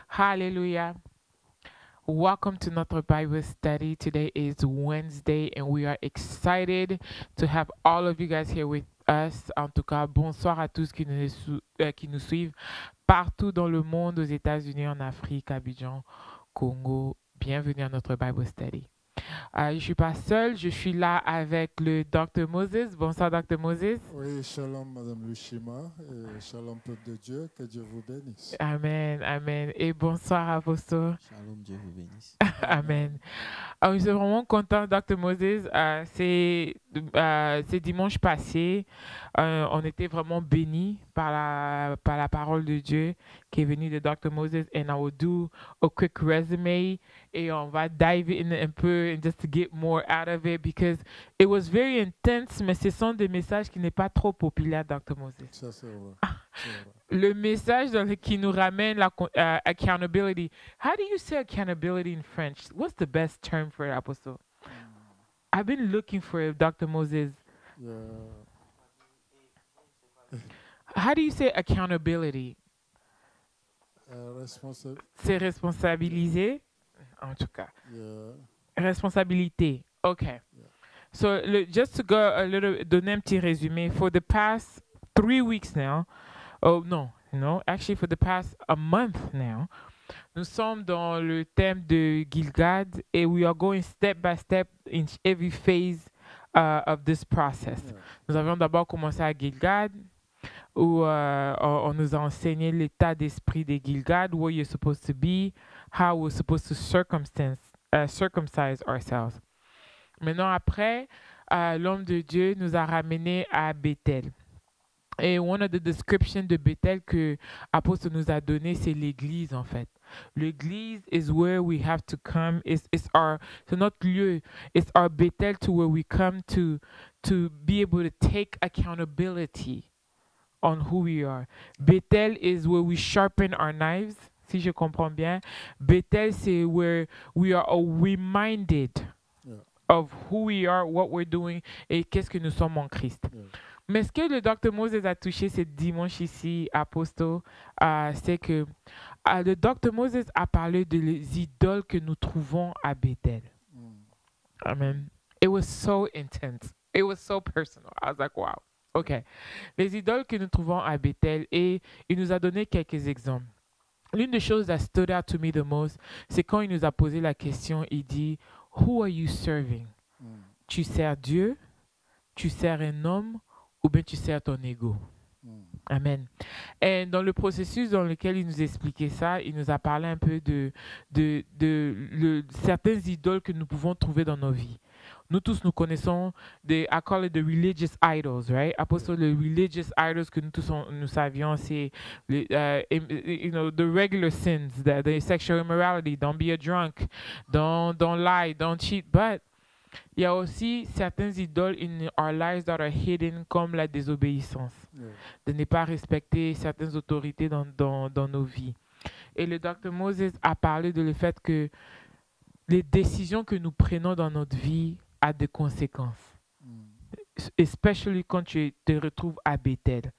Hallelujah. Welcome to notre Bible study. Today is Wednesday and we are excited to have all of you guys here with us. En tout cas, bonsoir à tous qui nous suivent partout dans le monde, aux États-Unis, en Afrique, Abidjan, Congo. Bienvenue à notre Bible study. Je ne suis pas seul, je suis là avec le Dr. Moses. Bonsoir, Dr. Moses. Oui, shalom Madame Lushima et shalom peuple de Dieu, que Dieu vous bénisse. Amen, amen. Et bonsoir, Apostle. Shalom, Dieu vous bénisse. Amen. Je suis vraiment content, Dr. Moses. C'est dimanche passé. On était vraiment bénis par la parole de Dieu qui est venue de Dr. Moses. And I will do a quick resume. Et on va dive in un peu and just to get more out of it because it was very intense, mais ce sont des messages qui n'est pas trop populaires, Dr. Moses. Ça c'est vrai. C'est vrai. Le message qui nous ramène la accountability. How do you say accountability in French? What's the best term for it, Apostle? I've been looking for it, Dr. Moses. Yeah. How do you say accountability? Responsible. C'est responsabiliser, en tout cas. Yeah. Responsabilité. Okay. Yeah. So just to go a little, donner un petit résumé. For the past 3 weeks now, actually for the past a month now, nous sommes dans le thème de Gilgad et we are going step by step in every phase of this process. Yeah. Nous avions d'abord commencé à Gilgad où on nous a enseigné l'état d'esprit de Gilgad, where you're supposed to be, how we're supposed to circumcise ourselves. Maintenant, après, l'homme de Dieu nous a ramenés à Bethel. Et one of the descriptions de Bethel que l'apôtre nous a donné, c'est l'église en fait. L'église is where we have to come. C'est notre lieu. It's our Bethel to where we come to be able to take accountability on who we are. Bethel is where we sharpen our knives, si je comprends bien. Bethel, c'est where we are reminded Yeah. of who we are, what we're doing et qu'est-ce que nous sommes en Christ. Yeah. Mais ce que le Dr. Moses a touché ce dimanche ici, Apostle, c'est que le Dr. Moses a parlé des idoles que nous trouvons à Bethel. Amen. It was so intense. It was so personal. I was like, wow. OK. Les idoles que nous trouvons à Bethel, et il nous a donné quelques exemples. L'une des choses that stood out to me the most, c'est quand il nous a posé la question, il dit, Who are you serving? Tu sers Dieu, tu sers un homme, ou bien tu sers ton ego. Amen. Et dans le processus dans lequel il nous expliquait ça, il nous a parlé un peu de certaines idoles que nous pouvons trouver dans nos vies. Nous tous, nous connaissons I call it the religious idols, right? Apostle, les religious idols que nous tous, nous savions, c'est, the regular sins, the sexual immorality, don't be a drunk, don't lie, don't cheat, but il y a aussi certaines idoles in our lives that are hidden, comme la désobéissance, de ne pas respecter certaines autorités dans nos vies. Et le Dr. Moses a parlé de le fait que les décisions que nous prenons dans notre vie ont des conséquences, especially quand tu te retrouves à Bethel.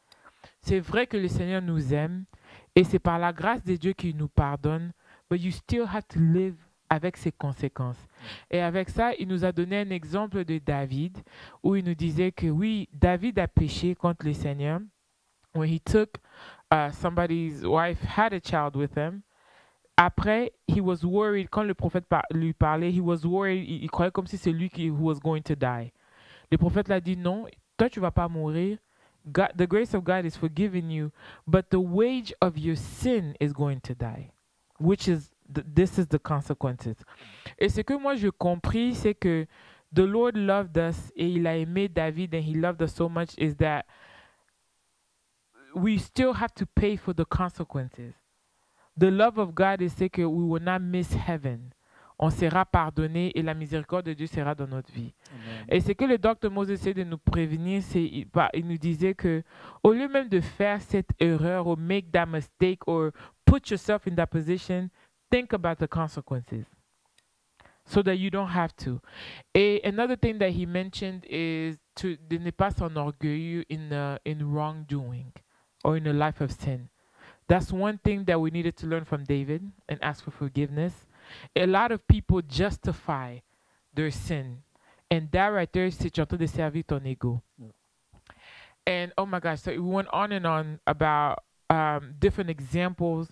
C'est vrai que le Seigneur nous aime et c'est par la grâce de Dieu qu'il nous pardonne, but you still have to live avec ses conséquences. Et avec ça, il nous a donné un exemple de David où il nous disait que oui, David a péché contre le Seigneur. When he took somebody's wife, had a child with him. Après, he was worried. Quand le prophète lui parlait, he was worried. Il croyait comme si c'est lui who was going to die. Le prophète l'a dit non, toi tu vas pas mourir. God, the grace of God is forgiving you, but the wage of your sin is going to die, which is this is the consequences. Et ce que moi j'ai compris, c'est que the Lord loved us et il a aimé David and he loved us so much is that we still have to pay for the consequences. The love of God is c'est que we will not miss heaven. On sera pardonné et la miséricorde de Dieu sera dans notre vie. Amen. Et ce que le docteur Moses essaie de nous prévenir, c'est il nous disait que au lieu même de faire cette erreur ou make that mistake or put yourself in that position, think about the consequences so that you don't have to. Et another thing that he mentioned is de ne pas s'enorgueillir in wrongdoing or in a life of sin. That's one thing that we needed to learn from David and ask for forgiveness. A lot of people justify their sin. And that right there, c'est tu es en train de servir ton ego. Yeah. And oh my gosh, so we went on and on about different examples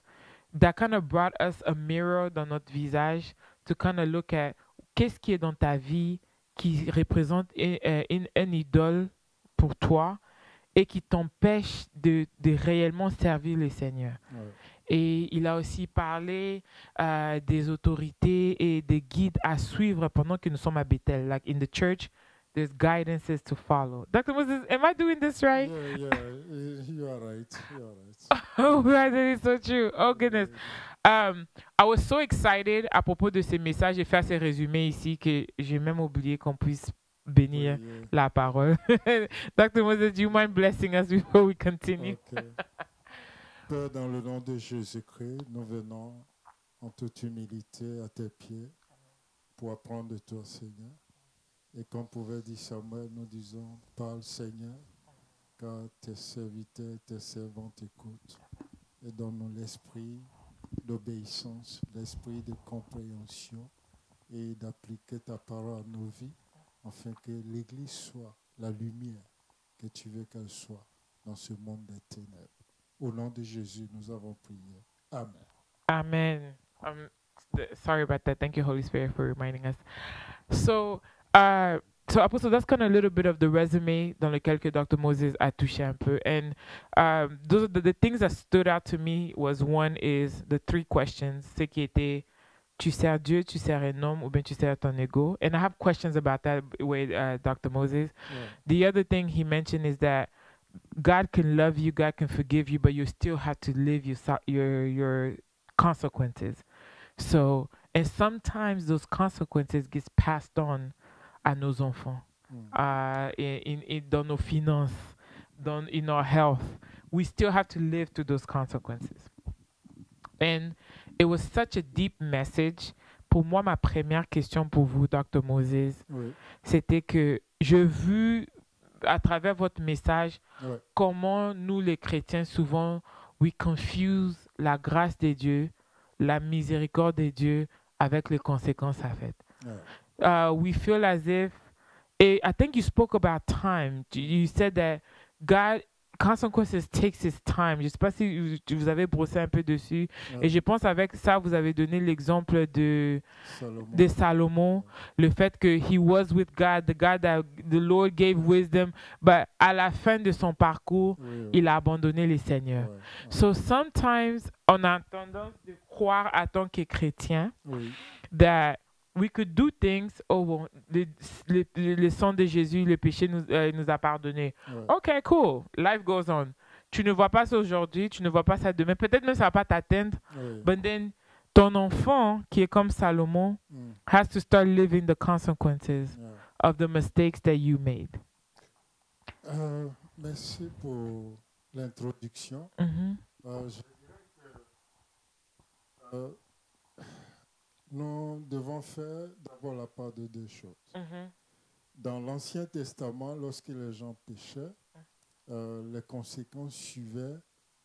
that kind of brought us a mirror dans notre visage to kind of look at qu'est-ce qui est dans ta vie qui représente une idole pour toi et qui t'empêche de réellement servir le Seigneur. Ouais. Et il a aussi parlé des autorités et des guides à suivre pendant que nous sommes à Bethel. Like in the church, there's guidances to follow. Dr. Moses, am I doing this right? Yeah, you are right. You are right. Oh, that is so true. Oh, goodness. I was so excited à propos de ces messages et faire ces résumés ici que j'ai même oublié qu'on puisse bénir Oui, la parole. Dr. Moses, do you mind blessing us before we continue? ok. Père, dans le nom de Jésus-Christ, nous venons en toute humilité à tes pieds pour apprendre de toi, Seigneur. Et comme pouvait dire Samuel, nous disons, parle, Seigneur, car tes serviteurs, tes servants t'écoutent. Et donne-nous l'esprit d'obéissance, l'esprit de compréhension et d'appliquer ta parole à nos vies, afin que l'Église soit la lumière que tu veux qu'elle soit dans ce monde des ténèbres. Au nom de Jésus, nous avons prié. Amen. Amen. Sorry about that. Thank you, Holy Spirit, for reminding us. So Apostle, that's kind of a little bit of the resume dans lequel que Dr. Moses a touché un peu. And those are the things that stood out to me was one is the 3 questions. Ce qui était, tu sers Dieu, tu sers un homme, ou bien tu sers ton ego. And I have questions about that with Dr. Moses. Yeah. The other thing he mentioned is that God can love you, God can forgive you, but you still have to live your consequences. So, and sometimes those consequences gets passed on à nos enfants, dans nos finances, in our health. We still have to live through those consequences. And it was such a deep message. Pour moi, ma première question pour vous, Dr. Moses, Oui. c'était que j'ai vu à travers votre message Ouais. comment nous les chrétiens souvent we confuse la grâce de Dieu, la miséricorde de Dieu avec les conséquences à fait. Ouais. We feel as if I think you spoke about time. You said that God consequences takes his time. Je ne sais pas si vous avez brossé un peu dessus. Ouais. Et je pense avec ça, vous avez donné l'exemple de Salomon, le fait que he was with God, the God that the Lord gave wisdom, but à la fin de son parcours, Oui, il a abandonné les seigneurs. Ouais. Ouais. So sometimes, on a tendance de croire en tant que chrétien Oui. that we could do things, oh bon, le sang de Jésus, le péché nous a pardonné. Ouais. Ok, cool, life goes on. Tu ne vois pas ça aujourd'hui, tu ne vois pas ça demain, peut-être même ça ne va pas t'atteindre, Oui. but then ton enfant, qui est comme Salomon, has to start living the consequences Yeah. of the mistakes that you made. Merci pour l'introduction. Mhm. Je dirais que nous devons faire d'abord la part de 2 choses. Mhm. Dans l'Ancien Testament, lorsque les gens péchaient, les conséquences suivaient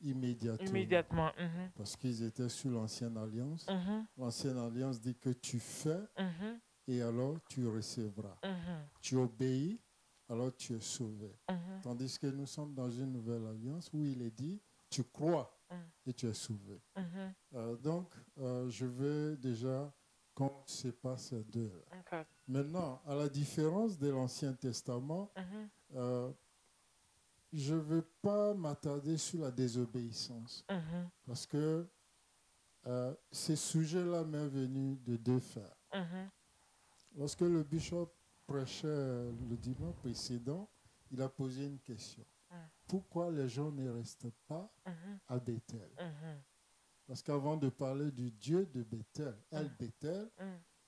immédiatement. Immédiatement. Mhm. Parce qu'ils étaient sous l'Ancienne Alliance. Mhm. L'Ancienne Alliance dit que tu fais Mhm. et alors tu recevras. Mhm. Tu obéis, alors tu es sauvé. Mhm. Tandis que nous sommes dans une nouvelle alliance où il est dit, tu crois et tu es sauvé. Mhm. Donc, je veux déjà qu'on sépare ces deux. Okay. Maintenant, à la différence de l'Ancien Testament, Mhm. je ne veux pas m'attarder sur la désobéissance. Mhm. Parce que ce sujet-là m'est venu de 2 frères. Mhm. Lorsque le bishop prêchait le dimanche précédent, il a posé une question. Pourquoi les gens ne restent pas à Bethel? Parce qu'avant de parler du Dieu de Bethel, El Bethel,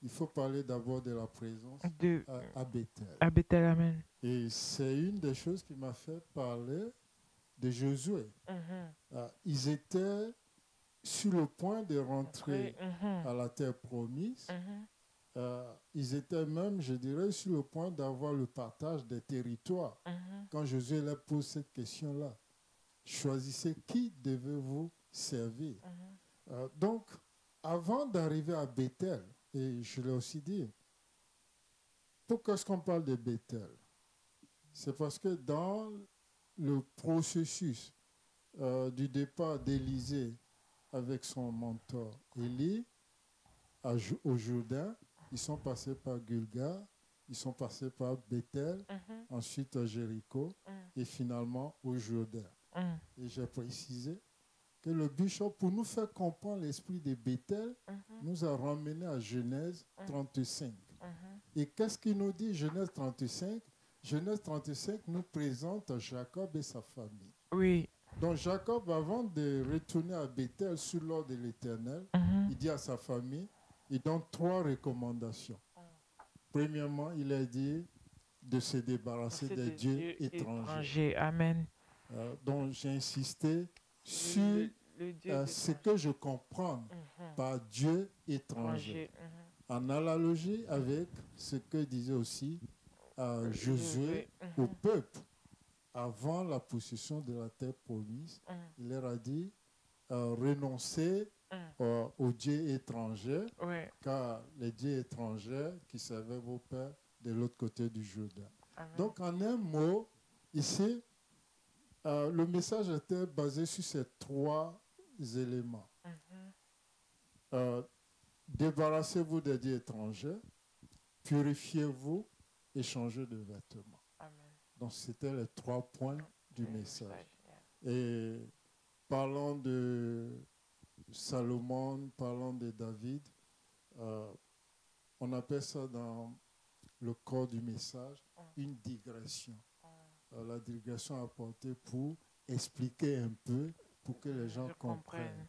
il faut parler d'abord de la présence De à Bethel. à Bethel, amen. Et c'est une des choses qui m'a fait parler de Josué. Ils étaient sur le point de rentrer à la terre promise. Ils étaient même, je dirais, sur le point d'avoir le partage des territoires. Quand Josué leur pose cette question-là, choisissez qui devez-vous servir. Donc, avant d'arriver à Bethel, et je l'ai aussi dit, pourquoi est-ce qu'on parle de Bethel? C'est parce que dans le processus du départ d'Élisée avec son mentor Élie au Jourdain, ils sont passés par Gilgal, ils sont passés par Bethel, ensuite à Jéricho et finalement au Jourdain. Et j'ai précisé que le bishop, pour nous faire comprendre l'esprit de Bethel, nous a ramené à Genèse 35. Et qu'est-ce qu'il nous dit, Genèse 35? Genèse 35 nous présente Jacob et sa famille. Oui. Donc Jacob, avant de retourner à Bethel sous l'ordre de l'Éternel, il dit à sa famille, il donne 3 recommandations. Premièrement, il a dit de se débarrasser des dieux étrangers. Amen. Donc j'ai insisté sur ce que je comprends par Dieu étranger. En analogie avec ce que disait aussi Josué au peuple avant la possession de la terre promise. Il leur a dit renoncer aux dieux étrangers, car les dieux étrangers qui servaient vos pères de l'autre côté du Jourdain. Donc en un mot, ici, le message était basé sur ces 3 éléments. Débarrassez-vous des dieux étrangers, purifiez-vous et changez de vêtements. Donc c'était les 3 points du message. Et parlant de Salomon, parlant de David, on appelle ça dans le corps du message une digression. La digression apportée pour expliquer un peu, pour que les gens comprennent.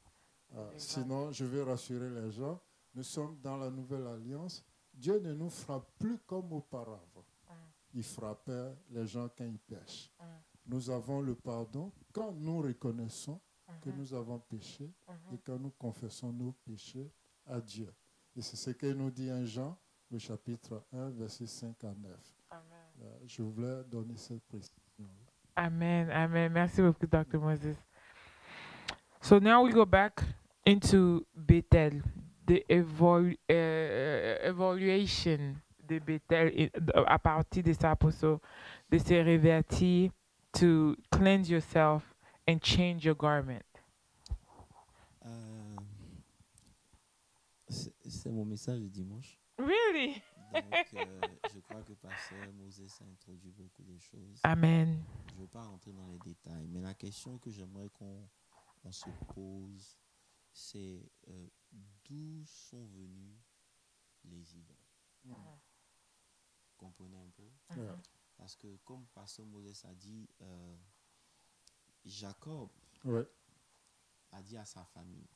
Sinon, je vais rassurer les gens, nous sommes dans la nouvelle alliance. Dieu ne nous frappe plus comme auparavant. Il frappait les gens quand ils pêchent. Nous avons le pardon quand nous reconnaissons que nous avons péché et quand nous confessons nos péchés à Dieu. Et c'est ce que nous dit 1 Jean, le chapitre 1, versets 5 à 9. Je voulais donner cette précision. Amen. Amen. Merci beaucoup, Dr. Moses. So now we go back into Bethel, the evaluation de Bethel à partir de ça, de se revêtir, to cleanse yourself and change your garment. C'est mon message de dimanche. Really? Donc, je crois que Pasteur Moses a introduit beaucoup de choses. Amen. Je ne vais pas rentrer dans les détails, mais la question que j'aimerais qu'on se pose, c'est d'où sont venus les idoles. Comprenez un peu? Parce que comme Pasteur Moses a dit, Jacob a dit à sa famille.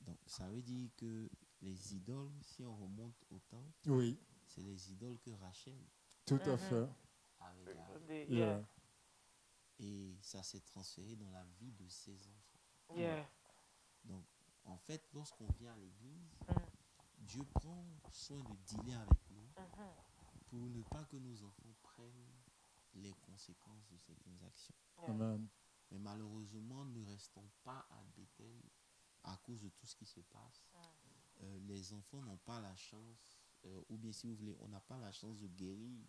Donc, ça veut dire que les idoles, si on remonte au temps, c'est les idoles que Rachel tout à fait avait. Et ça s'est transféré dans la vie de ses enfants. Donc, en fait, lorsqu'on vient à l'église, Dieu prend soin de dealer avec nous pour ne pas que nos enfants prennent les conséquences de certaines actions. Amen. Mais malheureusement, ne restons pas à Bethel à cause de tout ce qui se passe. Les enfants n'ont pas la chance, ou bien si vous voulez, on n'a pas la chance de guérir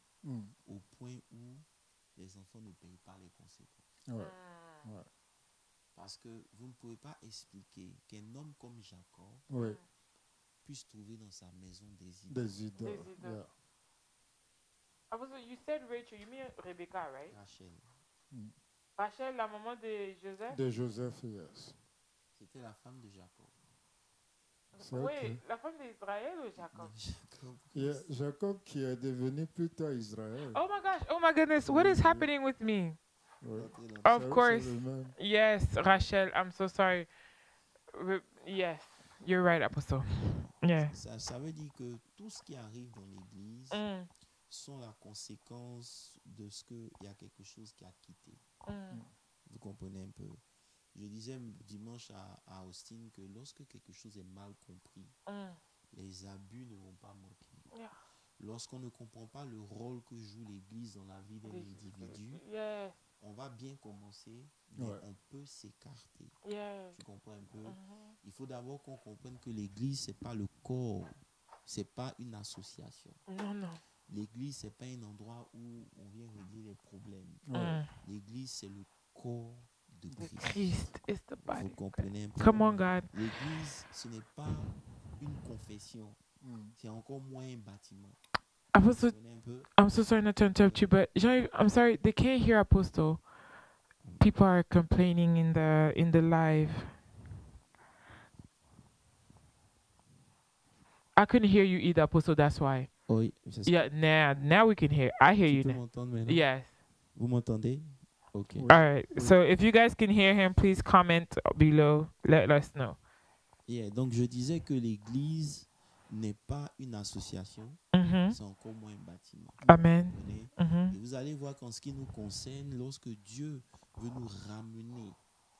au point où les enfants ne payent pas les conséquences. Parce que vous ne pouvez pas expliquer qu'un homme comme Jacob puisse trouver dans sa maison des idoles. You said Rachel, you mean Rebecca, right? Rachel. Rachel, la maman de Joseph? De Joseph, yes. C'était la femme de Jacob. Oui, la femme d'Israël ou Jacob? Jacob qui est devenu plus tard Israël. Oh my gosh, oh my goodness, what is happening with me? Of course, yes, Rachel, I'm so sorry. Yes, you're right, Apostle. Yeah. Ça veut dire que tout ce qui arrive dans l'église sont la conséquence de ce qu'il y a quelque chose qui a quitté. Vous comprenez un peu? Je disais dimanche à Austin que lorsque quelque chose est mal compris, les abus ne vont pas manquer. Yeah. Lorsqu'on ne comprend pas le rôle que joue l'église dans la vie d'un individu, Yeah. on va bien commencer, mais on peut s'écarter. Yeah. Tu comprends un peu? Il faut d'abord qu'on comprenne que l'église, c'est pas le corps, c'est pas une association. Non, non. L'église, c'est pas un endroit où on vient régler les problèmes. L'église, c'est le corps de Christ. Christ is the Vous body. comprenez un peu? Come on, God. L'église, ce n'est pas une confession. C'est encore moins un bâtiment. Apostle, Vous comprenez un peu? I'm so sorry not to interrupt you, but Jean, I'm sorry, they can't hear Apostle. People are complaining in the live. I couldn't hear you either, Apostle. That's why. Oui, Yeah, now we can hear. I hear you tu peux now. m'entendre maintenant? Yes. Vous m'entendez? Ok. All right. So if you guys can hear him, please comment below. Let us know. Yeah, donc je disais que l'église n'est pas une association, c'est encore moins un bâtiment. Amen. Vous comprenez? Et vous allez voir qu'en ce qui nous concerne, lorsque Dieu veut nous ramener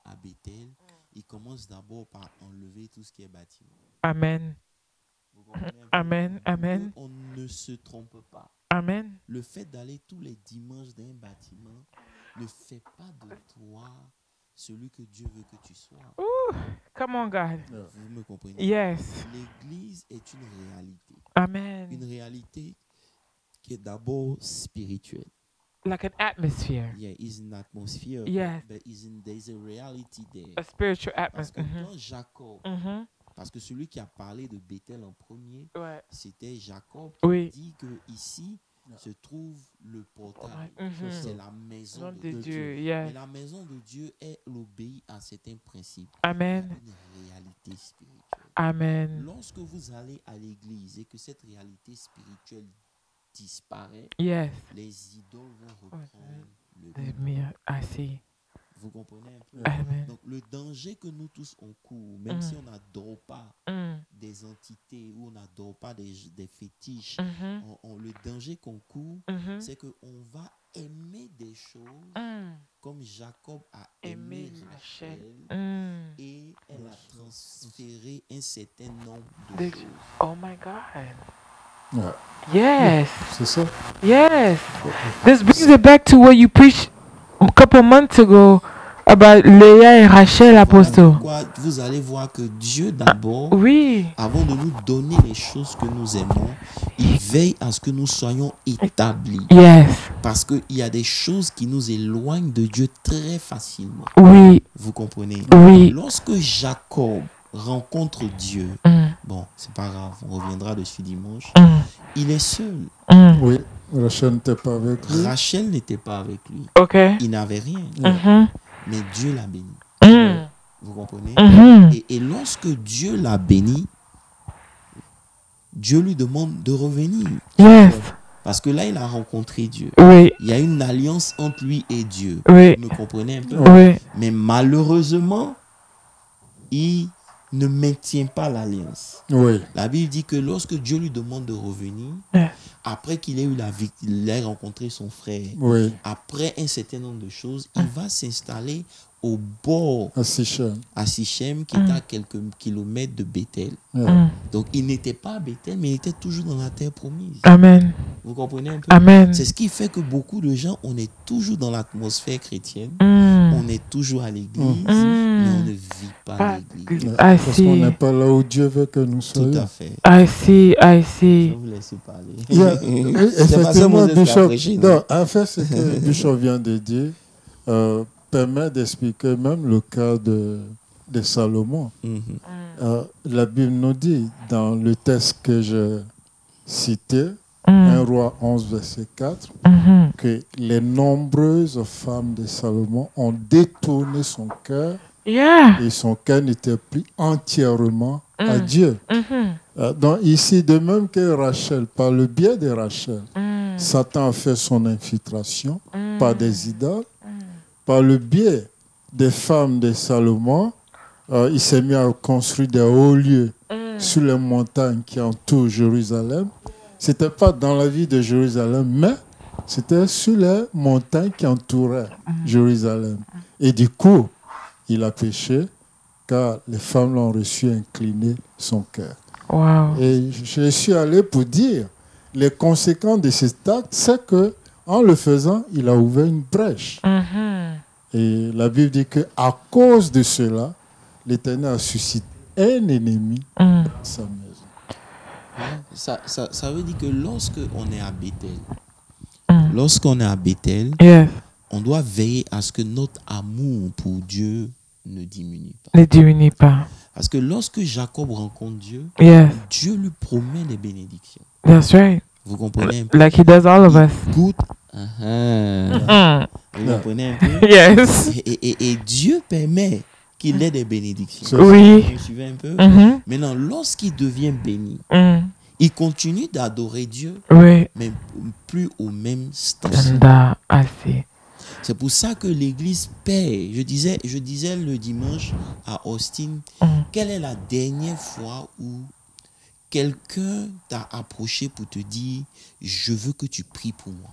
à Bethel, il commence d'abord par enlever tout ce qui est bâtiment. Amen. Vous comprenez un peu? Amen. Amen. On ne se trompe pas. Amen. Le fait d'aller tous les dimanches dans un bâtiment ne fait pas de toi celui que Dieu veut que tu sois. Ooh, come on, God. Vous me comprenez? Yes. L'église est une réalité. Amen. Une réalité qui est d'abord spirituelle. Like an atmosphere. Yeah, it's an atmosphere. Yes. But there's a reality there. A spiritual Parce que atmosphere. quand Jacob, parce que celui qui a parlé de Bethel en premier, Ouais. c'était Jacob qui Oui. dit que ici se trouve le portail. Mhm. C'est la maison Nom de de Dieu. Dieu. Mais Yes. la maison de Dieu, elle obéit à certains principes. Amen. Une réalité spirituelle. Amen. Lorsque vous allez à l'église et que cette réalité spirituelle disparaît, Yes. les idoles vont reprendre le The dessus. mirror. I see. Vous comprenez un peu? Amen. Donc le danger que nous tous on court, même si on n'adore pas des entités ou on n'adore pas des fétiches, le danger qu'on court, c'est qu'on va aimer des choses comme Jacob a aimé Rachel et elle a transféré un certain nombre de choses. Oh my God. Ouais. Yes. C'est ça. Yes. This brings it back to what you preached a couple months ago about Léa et Rachel, Apostle. Pourquoi vous allez voir que Dieu d'abord, Oui. avant de nous donner les choses que nous aimons, il veille à ce que nous soyons établis. Yes. Parce qu'il y a des choses qui nous éloignent de Dieu très facilement. Oui. Vous comprenez? Oui. Lorsque Jacob rencontre Dieu, bon, c'est pas grave, on reviendra dessus dimanche, il est seul. Oui, Rachel n'était pas avec lui. Rachel n'était pas avec lui. OK. Il n'avait rien. Mais Dieu l'a béni. Vous comprenez? Et lorsque Dieu l'a béni, Dieu lui demande de revenir. Yes. Parce que là, il a rencontré Dieu. Oui. Il y a une alliance entre lui et Dieu. Oui. Vous me comprenez un peu? Oui. Mais malheureusement, il ne maintient pas l'alliance. Oui. La Bible dit que lorsque Dieu lui demande de revenir, après qu'il ait eu il ait rencontré son frère, Oui. après un certain nombre de choses, il va s'installer au bord À Sichem. à Sichem, qui est à quelques kilomètres de Bethel. Donc il n'était pas à Bethel, mais il était toujours dans la terre promise. Amen. Vous comprenez un peu? Amen. C'est ce qui fait que beaucoup de gens, on est toujours dans l'atmosphère chrétienne, on est toujours à l'église, mais on ne vit pas l'église. Parce qu'on n'est pas là où Dieu veut que nous soyons. Tout à fait. I see. I Je see. vais vous laisser parler. Effectivement, Bishop, Régine. non, en fait, ce que Bishop vient de dire permet d'expliquer même le cas de Salomon. La Bible nous dit, dans le texte que je citais, 1 Roi 11, verset 4, que les nombreuses femmes de Salomon ont détourné son cœur Yeah. et son cœur n'était plus entièrement à Dieu. Donc ici, de même que Rachel, par le biais de Rachel, Satan a fait son infiltration par des idoles, par le biais des femmes de Salomon, il s'est mis à construire des hauts lieux sur les montagnes qui entourent Jérusalem. Ce n'était pas dans la ville de Jérusalem, mais c'était sur les montagnes qui entouraient Jérusalem. Et du coup, il a péché, car les femmes l'ont reçu incliner son cœur. Wow. Et je suis allé pour dire, les conséquences de cet acte, c'est qu'en le faisant, il a ouvert une brèche. Et la Bible dit qu'à cause de cela, l'Éternel a suscité un ennemi dans sa maison. Ça veut dire que lorsque on est à Bethel, Yes. on doit veiller à ce que notre amour pour Dieu ne diminue pas. Ne diminue pas. Parce que lorsque Jacob rencontre Dieu, Yes. Dieu lui promet des bénédictions. That's right. Vous comprenez un peu? Like he does all of us. Goûte. Vous comprenez un peu? Yes. Et Dieu permet qu'il ait des bénédictions. Oui. Vous me suivez un peu? Maintenant, lorsqu'il devient béni, il continue d'adorer Dieu, Oui. mais plus au même stade. I see. C'est pour ça que l'Église paie. Je disais le dimanche à Austin, quelle est la dernière fois où quelqu'un t'a approché pour te dire « Je veux que tu pries pour moi ».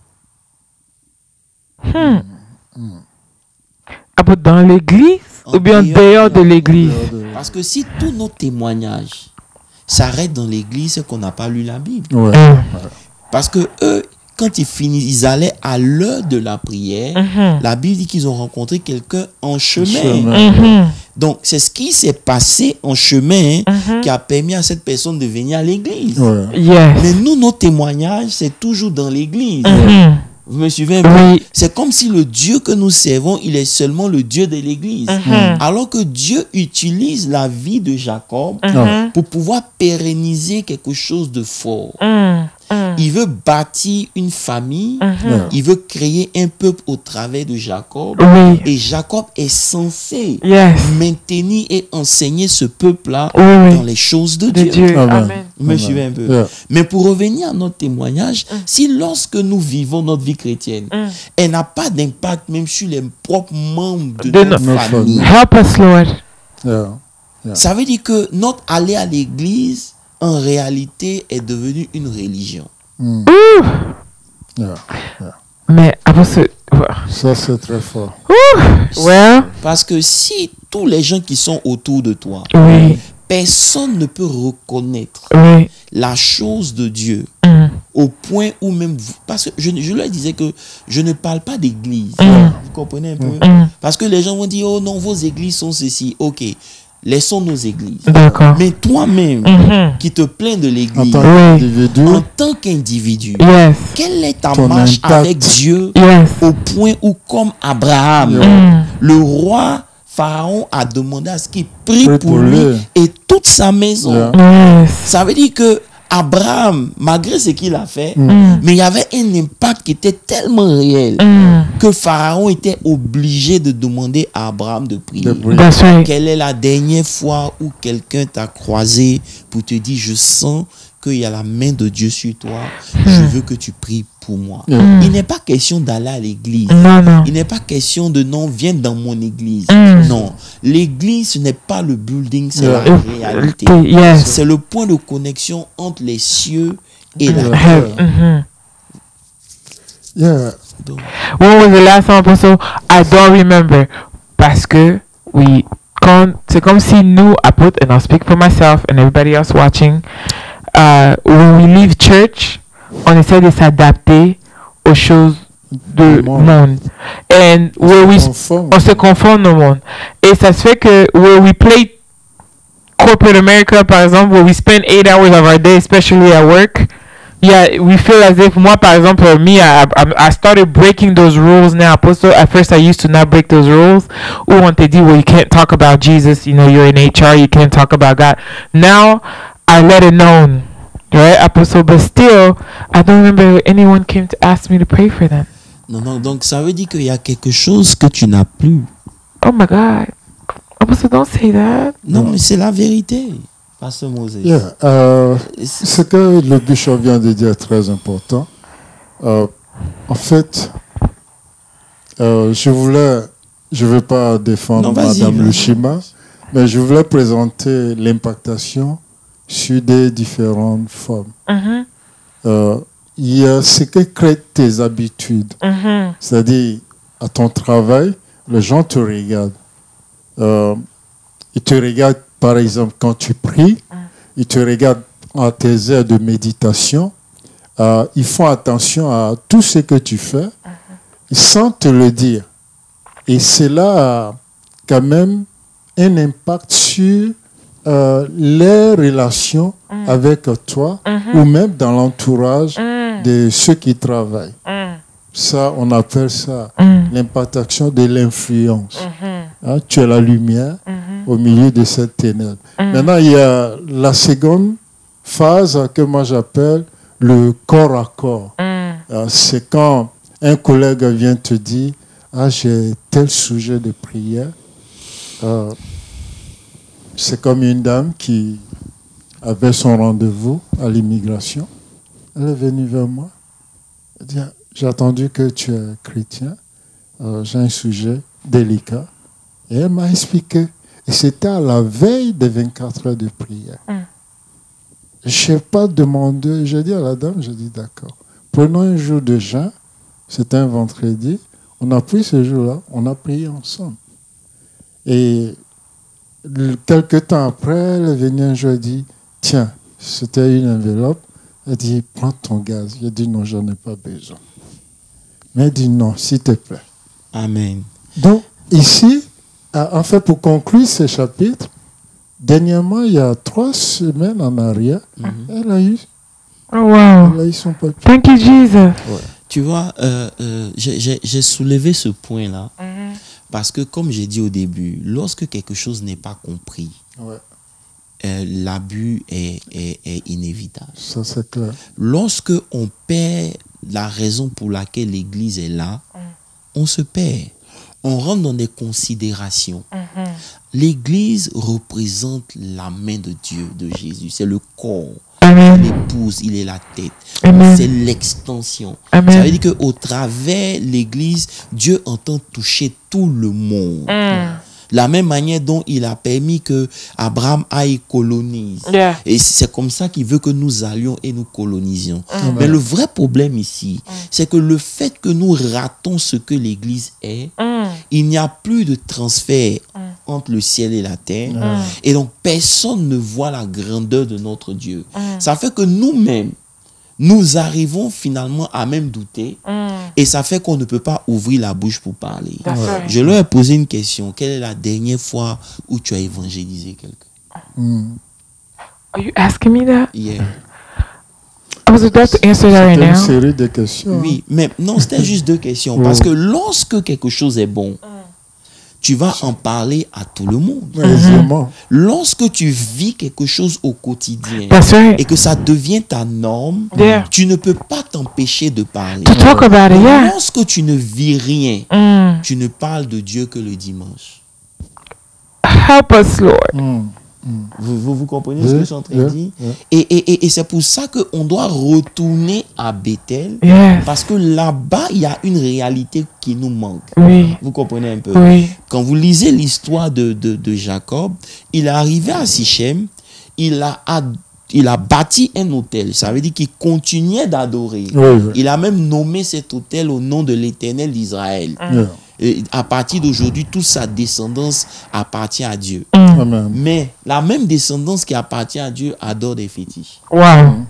Dans l'église ou bien dehors de l'église? Parce que si tous nos témoignages s'arrêtent dans l'église, c'est qu'on n'a pas lu la Bible. Parce que eux, quand ils finissent, ils allaient à l'heure de la prière. La Bible dit qu'ils ont rencontré quelqu'un en chemin. Donc, c'est ce qui s'est passé en chemin qui a permis à cette personne de venir à l'église. Yes. Mais nous, nos témoignages, c'est toujours dans l'église. Vous me suivez un peu? Oui. C'est comme si le Dieu que nous servons, il est seulement le Dieu de l'église. Alors que Dieu utilise la vie de Jacob pour pouvoir pérenniser quelque chose de fort. Il veut bâtir une famille. Il veut créer un peuple au travers de Jacob. Oui. Et Jacob est censé Yes. maintenir et enseigner ce peuple-là Oui. dans les choses de De Dieu. Dieu. Amen. Amen. Vous me suivez un peu? Yeah. Mais pour revenir à notre témoignage, si lorsque nous vivons notre vie chrétienne, elle n'a pas d'impact même sur les propres membres de De notre notre famille, Help us, Lord. ça veut dire que notre aller à l'église, en réalité, est devenu une religion. Mais Ça, c'est très fort. well, Parce que si tous les gens qui sont autour de toi, oui, personne ne peut reconnaître oui, la chose de Dieu au point où même parce que je leur disais que je ne parle pas d'église. Vous comprenez un peu? Parce que les gens vont dire, oh non, vos églises sont ceci. Ok, laissons nos églises. d'accord. Mais toi-même qui te plains de En l'église, tant Oui. qu'individu, en tant qu'individu, Yes, quelle est ta Ton marche impact. avec Dieu yes, au point où, comme Abraham, le roi Pharaon a demandé à ce qu'il prie Prie pour pour lui lui. et toute sa maison. Yeah. yes, Ça veut dire que Abraham, malgré ce qu'il a fait, mais il y avait un impact qui était tellement réel que Pharaon était obligé de demander à Abraham de prier. de bruit. that's right. Quelle est la dernière fois où quelqu'un t'a croisé pour te dire, je sens qu'il y a la main de Dieu sur toi, je veux que tu pries pour moi. Il n'est pas question d'aller à l'église. Non, non. Il n'est pas question de non, viens dans mon église. Non, l'église, ce n'est pas le building, c'est la réalité. Yes. C'est le point de connexion entre les cieux et la Have- Yeah. Donc, When was the last time, Apostle? I don't remember. Parce que c'est comme si nous, apôtres, and I'll speak for myself and everybody else watching, when we leave church, on essaie de s'adapter aux choses du monde. And where we, on se conforme au monde. Et ça se fait que where we play corporate America, par exemple, where we spend 8 hours of our day, especially at work, yeah, we feel as if, moi, par exemple, I started breaking those rules now. Apostle, at first I used to not break those rules. Ou on te dit, well, you can't talk about Jesus, you know, you're in HR, you can't talk about God. Now, I let it known, right, Apostle, but still, I don't remember anyone came to ask me to pray for them. non, donc ça veut dire qu'il y a quelque chose que tu n'as plus. Oh my God. Apostle, don't say that. Non, mais c'est la vérité. Pasteur Moses. Yeah. Ce que le bishop vient de dire est très important. En fait, je ne veux pas défendre Non, vas-y, Madame vas-y. Lushima, Mais je voulais présenter l'impactation sur des différentes formes. Il y a ce que créent tes habitudes. C'est-à-dire, à ton travail, les gens te regardent. Ils te regardent, par exemple, quand tu pries. Ils te regardent à tes heures de méditation. Ils font attention à tout ce que tu fais sans te le dire. Et cela a quand même un impact sur les relations avec toi ou même dans l'entourage de ceux qui travaillent. Ça, on appelle ça l'impactation de l'influence. Hein, tu es la lumière au milieu de cette ténèbre. Maintenant, il y a la seconde phase que moi j'appelle le corps à corps. C'est quand un collègue vient te dire « Ah, j'ai tel sujet de prière. » C'est comme une dame qui avait son rendez-vous à l'immigration. Elle est venue vers moi. Elle dit « J'ai entendu que tu es chrétien. J'ai un sujet délicat. » Et elle m'a expliqué. Et c'était à la veille des 24 heures de prière. Je n'ai pas demandé. J'ai dit à la dame, j'ai dit d'accord. Prenons un jour de jeûne. C'était un vendredi. On a pris ce jour-là. On a prié ensemble. Et quelques temps après, elle est venue un jour et dit, tiens, c'était une enveloppe. Elle dit, prends ton gaz. J'ai dit, non, j'en ai pas besoin. Mais elle dit, non, s'il te plaît. Amen. Donc, ici, en fait, pour conclure ce chapitre, dernièrement, il y a 3 semaines en arrière, elle a eu son papier. Thank you, Jesus. Ouais. Tu vois, j'ai soulevé ce point-là parce que, comme j'ai dit au début, lorsque quelque chose n'est pas compris, l'abus est inévitable. Ça, c'est clair. Lorsque on perd la raison pour laquelle l'Église est là, on se perd. On rentre dans des considérations. L'Église représente la main de Dieu, de Jésus. C'est le corps. L'épouse, il est la tête. C'est l'extension. Ça veut dire qu'au travers l'Église, Dieu entend toucher tout le monde. La même manière dont il a permis que Abraham aille colonise. Et c'est comme ça qu'il veut que nous allions et nous colonisions. Mais le vrai problème ici, c'est que le fait que nous ratons ce que l'Église est, il n'y a plus de transfert entre le ciel et la terre. Et donc, personne ne voit la grandeur de notre Dieu. Ça fait que nous-mêmes, nous arrivons finalement à même douter et ça fait qu'on ne peut pas ouvrir la bouche pour parler. Je leur ai posé une question. Quelle est la dernière fois où tu as évangélisé quelqu'un? Are you asking me that? Yeah. I was about to answer that right C'était une now. série de questions. Oui, mais non, c'était juste 2 questions. Parce que lorsque quelque chose est bon, tu vas en parler à tout le monde. Aisément. Lorsque tu vis quelque chose au quotidien That's right. et que ça devient ta norme, Yeah. tu ne peux pas t'empêcher de parler. To talk about it, yeah. Lorsque tu ne vis rien, tu ne parles de Dieu que le dimanche. Help us, Lord. Vous comprenez ce que je suis en train de dire? Et c'est pour ça qu'on doit retourner à Bethel. Yes. Parce que là-bas, il y a une réalité qui nous manque. Oui. Vous comprenez un peu? Oui. Quand vous lisez l'histoire de Jacob, il est arrivé à Sichem, il a bâti un hôtel. Ça veut dire qu'il continuait d'adorer. Il a même nommé cet hôtel au nom de l'Éternel d'Israël. Et à partir d'aujourd'hui, toute sa descendance appartient à Dieu. Amen. Mais la même descendance qui appartient à Dieu adore des fétiches. Wow.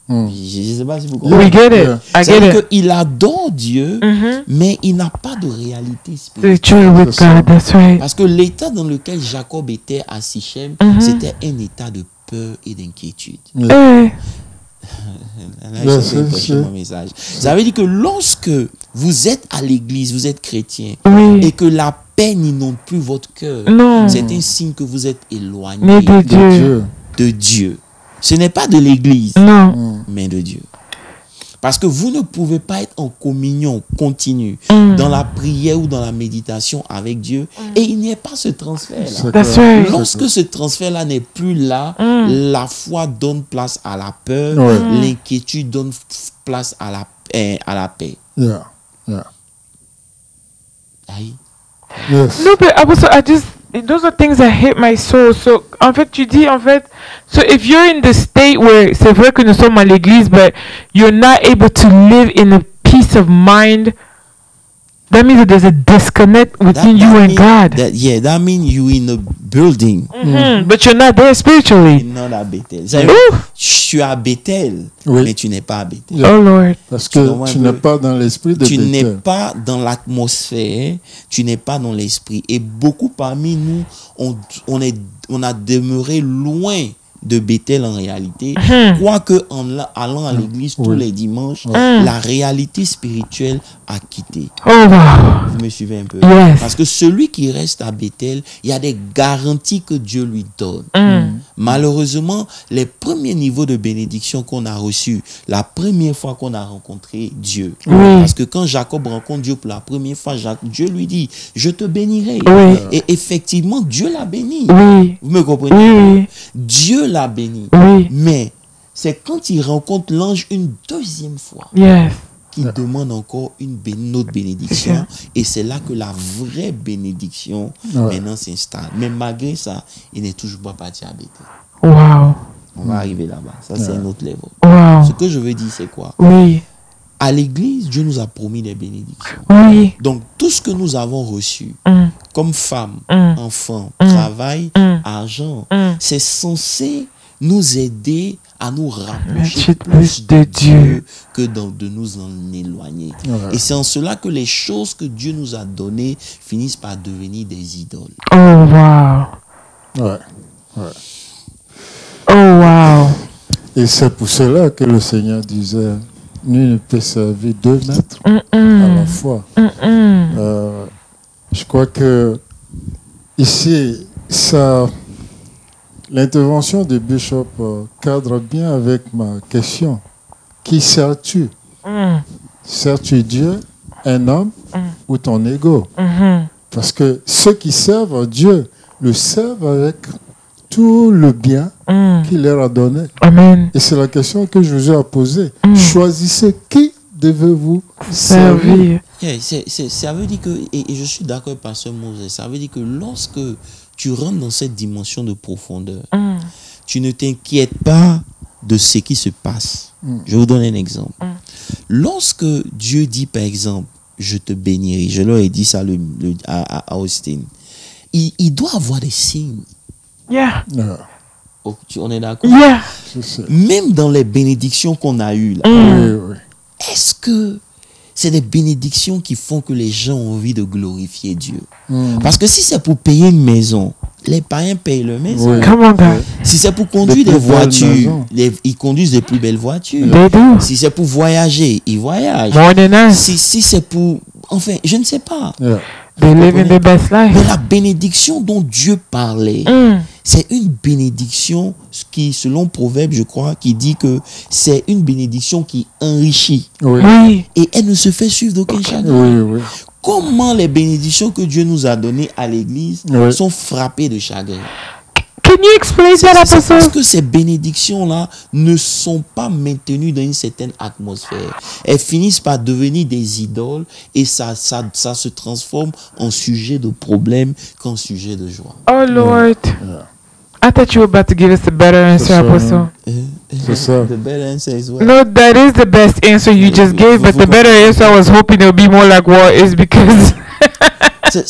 Je ne sais pas si vous comprenez. We get it. I get C'est-à-dire it. qu'il adore Dieu, mais il n'a pas de réalité The spirituelle. joy with God. That's right. Parce que l'état dans lequel Jacob était à Sichem, c'était un état de peur et d'inquiétude. Hey. Là, je vais prêcher mon message. Ça veut dire que lorsque vous êtes à l'église, vous êtes chrétien, et que la paix n'inonde plus votre cœur, c'est un signe que vous êtes éloigné de Dieu. Ce n'est pas de l'église, mais de Dieu. Parce que vous ne pouvez pas être en communion continue dans la prière ou dans la méditation avec Dieu et il n'y a pas ce transfert-là. That's right. Lorsque ce transfert-là n'est plus là, la foi donne place à la peur, l'inquiétude donne place à la paix. Yeah. Aïe. Yes. No, but I those are things that hit my soul. So, en fait, tu dis, en fait, so if you're in the state where, c'est vrai que nous sommes à l'église, but you're not able to live in a peace of mind, that means that there's a disconnect between you and God. That means you in a building. But you're not there spiritually. You're not à Bethel. Tu es à Bethel, Oui. mais tu n'es pas à Bethel. Yeah. Oh Lord. Parce que tu n'es pas dans l'esprit de Tu n'es Bethel. pas dans l'atmosphère, tu n'es pas dans l'esprit. Et beaucoup parmi nous, on a demeuré loin de Bethel en réalité. Quoique en allant à l'église tous les dimanches, la réalité spirituelle a quitté. Oh wow. Vous me suivez un peu? Yes. Parce que celui qui reste à Bethel, il y a des garanties que Dieu lui donne. Malheureusement, les premiers niveaux de bénédiction qu'on a reçus, la première fois qu'on a rencontré Dieu. Parce que quand Jacob rencontre Dieu pour la première fois, Dieu lui dit, je te bénirai. Oui. Et effectivement, Dieu l'a béni. Oui. Vous me comprenez? Oui. Dieu l'a béni. Oui. Mais c'est quand il rencontre l'ange une deuxième fois Yes. qui demande encore une autre bénédiction. Et c'est là que la vraie bénédiction maintenant s'installe. Mais malgré ça, il n'est toujours pas parti à Bethel. Wow. On va arriver là-bas. Ça, c'est un autre level. Wow. Ce que je veux dire, c'est quoi? Oui. À l'église, Dieu nous a promis des bénédictions. Oui. Donc, tout ce que nous avons reçu, comme femmes, enfants, travail, argent, c'est censé nous aider à nous rapprocher plus de Dieu que de nous en éloigner. Et c'est en cela que les choses que Dieu nous a données finissent par devenir des idoles. Oh wow. Ouais. Ouais. Oh wow. Et c'est pour cela que le Seigneur disait, nul ne peut servir 2 maîtres à la fois. Je crois que ici, l'intervention du bishop cadre bien avec ma question. Qui sers-tu? Sers-tu Dieu, un homme ou ton ego? Parce que ceux qui servent Dieu le servent avec tout le bien qu'il leur a donné. Amen. Et c'est la question que je vous ai posée. Choisissez qui devez-vous servir. Ça veut dire que, et je suis d'accord avec Pasteur Moses, ça veut dire que lorsque tu rentres dans cette dimension de profondeur, tu ne t'inquiètes pas de ce qui se passe. Je vous donne un exemple. Lorsque Dieu dit, par exemple, je te bénirai, je leur ai dit ça à Austin, il doit avoir des signes. Yeah. On est d'accord? Yeah. Même dans les bénédictions qu'on a eues, là, est-ce que c'est des bénédictions qui font que les gens ont envie de glorifier Dieu? Parce que si c'est pour payer une maison, les païens payent leur maison. Come on, God. Si c'est pour conduire des voitures, ils conduisent les plus belles voitures. They do. Si c'est pour voyager, ils voyagent. More than us. Si c'est pour... Enfin, je ne sais pas. They live in their best life. Mais la bénédiction dont Dieu parlait, c'est une bénédiction qui, selon Proverbe, je crois, qui dit que c'est une bénédiction qui enrichit. Oui. Et elle ne se fait suivre d'aucun chagrin. Comment les bénédictions que Dieu nous a données à l'église sont frappées de chagrin? Can you explain that, C'est parce Apostle? que ces bénédictions-là ne sont pas maintenues dans une certaine atmosphère. Elles finissent par devenir des idoles et ça se transforme en sujet de problème qu'en sujet de joie. Oh Lord. I thought you were about to give us a better answer, Apostle. C'est ça. The better answer is what? No, that is the best answer you just gave, but the better answer I was hoping it would be more like what is because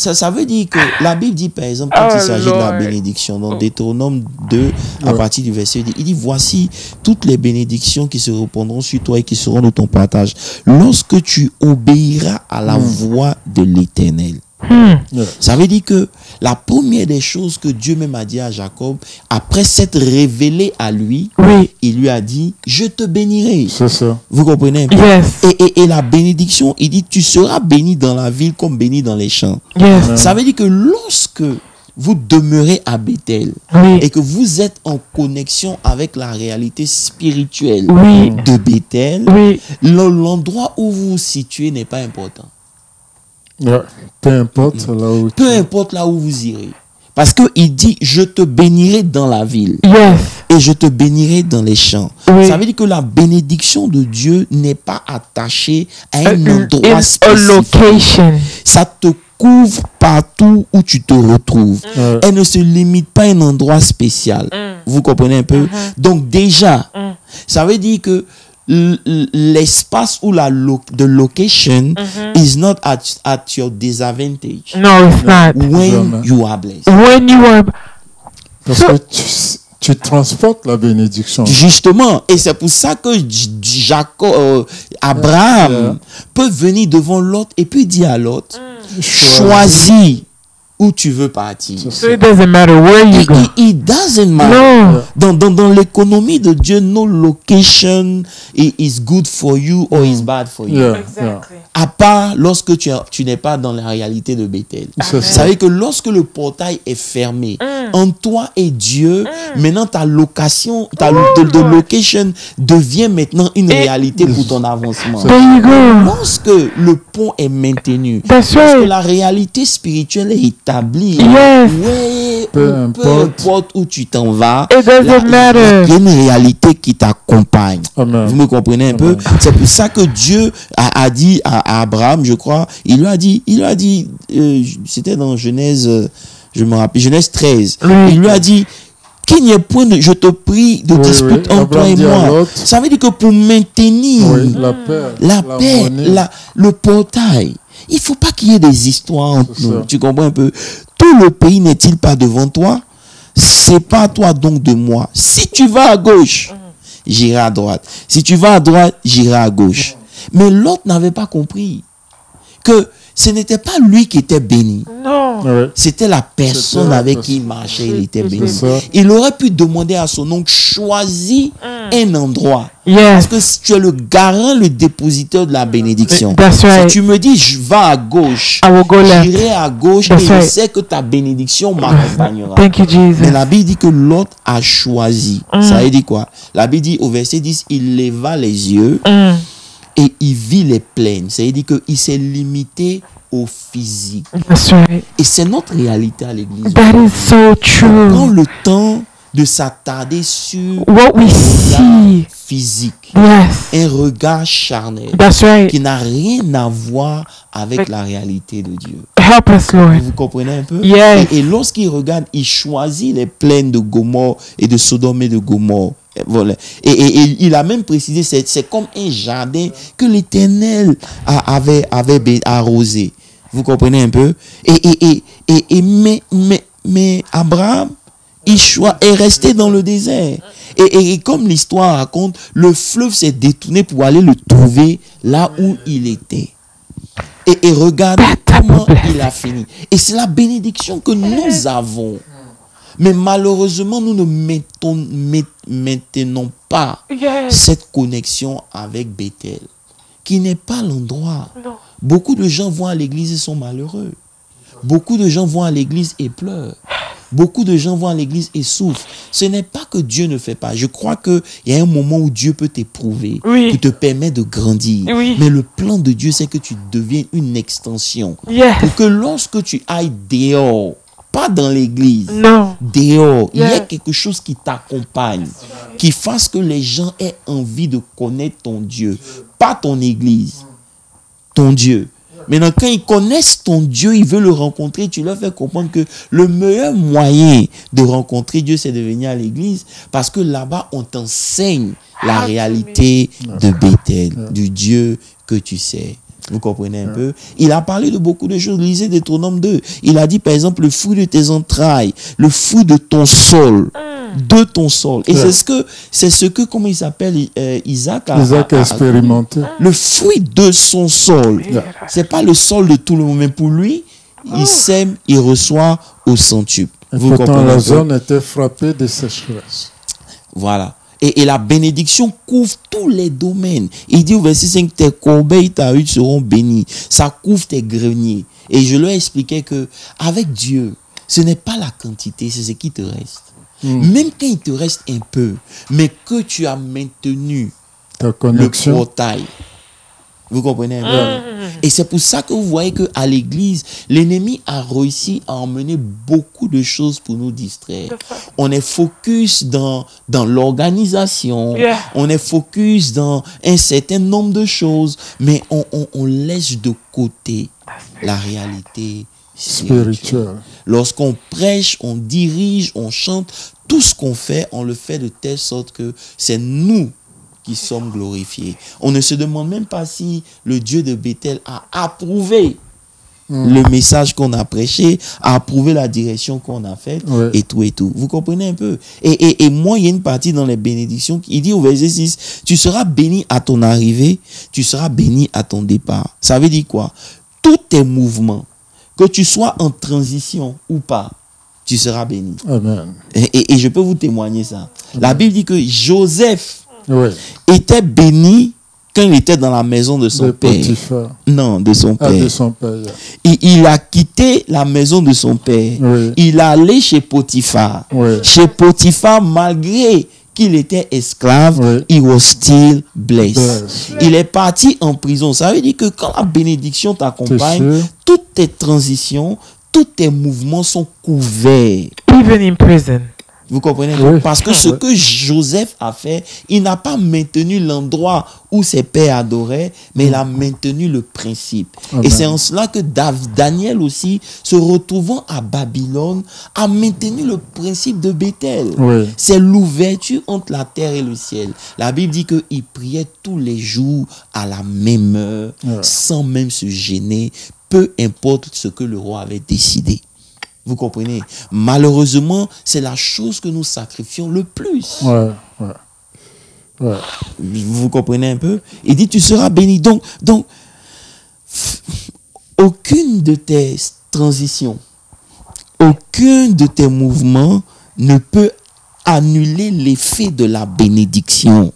Ça veut dire que la Bible dit, par exemple, quand il s'agit de la bénédiction, dans Deutéronome 2, à partir du verset 10, il dit, voici toutes les bénédictions qui se répandront sur toi et qui seront de ton partage lorsque tu obéiras à la voix de l'Éternel. Ça veut dire que la première des choses que Dieu même a dit à Jacob, après s'être révélé à lui, il lui a dit, je te bénirai. C'est ça. Vous comprenez? Yes. Et la bénédiction, il dit, tu seras béni dans la ville comme béni dans les champs. Yes. Ça veut dire que lorsque vous demeurez à Bethel et que vous êtes en connexion avec la réalité spirituelle de Bethel, l'endroit où vous vous situez n'est pas important. Peu importe là où Peu importe là où vous irez. Parce qu'il dit, je te bénirai dans la ville. Et je te bénirai dans les champs. Ça veut dire que la bénédiction de Dieu n'est pas attachée à un endroit spécifique. Ça te couvre partout où tu te retrouves. Elle ne se limite pas à un endroit spécial. Vous comprenez un peu? Donc déjà, ça veut dire que l'espace ou the location is not at your disadvantage. No, it's not. When you are blessed. When you are... Parce que tu transportes la bénédiction. Justement, et c'est pour ça que Abraham peut venir devant l'autre et puis dire à l'autre, choisis où tu veux partir. So it doesn't matter where you go. It doesn't matter. No. Dans l'économie de Dieu, no location is good for you or is bad for you. Exactly. À part lorsque tu n'es pas dans la réalité de Bethel. C'est Ça veut dire que lorsque le portail est fermé, entre toi et Dieu, maintenant ta location, de location devient maintenant une réalité pour ton avancement. There you go. Lorsque le pont est maintenu, That's lorsque right. la réalité spirituelle est établie, Yes. peu importe où tu t'en vas, It doesn't matter. il y a une réalité qui t'accompagne. Amen. Vous me comprenez un peu? C'est pour ça que Dieu a dit à Abraham, je crois, il lui a dit, c'était dans Genèse, je me rappelle, Genèse 13, il lui a dit, qu'il n'y ait point de, je te prie, de dispute entre toi et moi. Ça veut dire que pour maintenir la paix, le portail, il ne faut pas qu'il y ait des histoires entre nous. Tu comprends un peu? Tout le pays n'est-il pas devant toi? Sépare-toi donc de moi. Si tu vas à gauche, j'irai à droite. Si tu vas à droite, j'irai à gauche. Mais l'autre n'avait pas compris que ce n'était pas lui qui était béni. Non. C'était la personne avec qui il marchait, il était béni. Il aurait pu demander à son oncle, choisis un endroit. Parce que si tu es le garant, le dépositeur de la bénédiction. Si tu me dis, je vais à gauche, j'irai à gauche et je sais que ta bénédiction m'accompagnera. Mais la Bible dit que l'autre a choisi. Ça veut dire quoi? La Bible dit au verset 10, il leva les yeux et il vit les plaines. Ça veut dire qu'il s'est limité au physique. Et c'est notre réalité à l'église. That is so true. On prend le temps de s'attarder sur what we see physique. Yes. Un regard charnel. That's right. Qui n'a rien à voir avec la réalité de Dieu. Help us, Lord. Vous comprenez un peu? Yes. Et lorsqu'il regarde, il choisit les plaines de Gomorrhe et de Sodome et de Gomorrhe. Voilà. Et il a même précisé, c'est comme un jardin que l'Éternel avait arrosé. Vous comprenez un peu? Mais Abraham, il est resté dans le désert. Et comme l'histoire raconte, le fleuve s'est détourné pour aller le trouver là où il était. Et regardez comment il a fini. Et c'est la bénédiction que nous avons. Mais malheureusement, nous ne maintenons pas cette connexion avec Bethel, qui n'est pas l'endroit. Beaucoup de gens vont à l'église et sont malheureux. Beaucoup de gens vont à l'église et pleurent. Beaucoup de gens vont à l'église et souffrent. Ce n'est pas que Dieu ne fait pas. Je crois qu'il y a un moment où Dieu peut t'éprouver, qui te permet de grandir. Mais le plan de Dieu, c'est que tu deviennes une extension. Pour que lorsque tu ailles dehors, pas dans l'église, dehors, il y a quelque chose qui t'accompagne, qui fasse que les gens aient envie de connaître ton Dieu. Pas ton église, ton Dieu. Maintenant, quand ils connaissent ton Dieu, ils veulent le rencontrer, tu leur fais comprendre que le meilleur moyen de rencontrer Dieu, c'est de venir à l'église, parce que là-bas, on t'enseigne la réalité de Bethel, du Dieu que tu sais. Vous comprenez un peu? Il a parlé de beaucoup de choses. Lisez Deutéronome 2. Il a dit, par exemple, le fruit de tes entrailles, le fruit de ton sol, de ton sol. Et c'est ce que, comment il s'appelle, Isaac a expérimenté. Le fruit de son sol. C'est pas le sol de tout le monde, mais pour lui, il sème, il reçoit au centuple. Vous comprenez? La zone était frappée de sécheresse. Voilà. Et la bénédiction couvre tous les domaines. Il dit au verset 5, tes corbeilles, ta hutte seront bénies. Ça couvre tes greniers. Et je leur expliquais que avec Dieu, ce n'est pas la quantité, c'est ce qui te reste. Même quand il te reste un peu, mais que tu as maintenu le portail. Vous comprenez un peu? Et c'est pour ça que vous voyez qu'à l'église, l'ennemi a réussi à emmener beaucoup de choses pour nous distraire. On est focus dans l'organisation, on est focus dans un certain nombre de choses, mais on laisse de côté la réalité spirituelle. Lorsqu'on prêche, on dirige, on chante, tout ce qu'on fait, on le fait de telle sorte que c'est nous qui sommes glorifiés. On ne se demande même pas si le Dieu de Bethel a approuvé le message qu'on a prêché, a approuvé la direction qu'on a faite, et tout et tout. Vous comprenez un peu? Et moi, il y a une partie dans les bénédictions qui dit au verset 6, tu seras béni à ton arrivée, tu seras béni à ton départ. Ça veut dire quoi? Tous tes mouvements, que tu sois en transition ou pas, tu seras béni. Amen. Et je peux vous témoigner ça. Amen. La Bible dit que Joseph était béni quand il était dans la maison de son père. Potiphar. Non, de son père. De son père. Il a quitté la maison de son père. Il est allé chez Potiphar. Chez Potiphar, malgré qu'il était esclave, he was still blessed. Il est parti en prison. Ça veut dire que quand la bénédiction t'accompagne, toutes tes transitions, tous tes mouvements sont couverts. Even in prison. Vous comprenez? Parce que ce que Joseph a fait, il n'a pas maintenu l'endroit où ses pères adoraient, mais il a maintenu le principe. Amen. Et c'est en cela que Daniel aussi, se retrouvant à Babylone, a maintenu le principe de Bethel. C'est l'ouverture entre la terre et le ciel. La Bible dit qu'il priait tous les jours à la même heure, sans même se gêner, peu importe ce que le roi avait décidé. Vous comprenez? Malheureusement, c'est la chose que nous sacrifions le plus. Vous comprenez un peu? Il dit, tu seras béni. Donc, aucune de tes transitions, aucun de tes mouvements ne peut annuler l'effet de la bénédiction.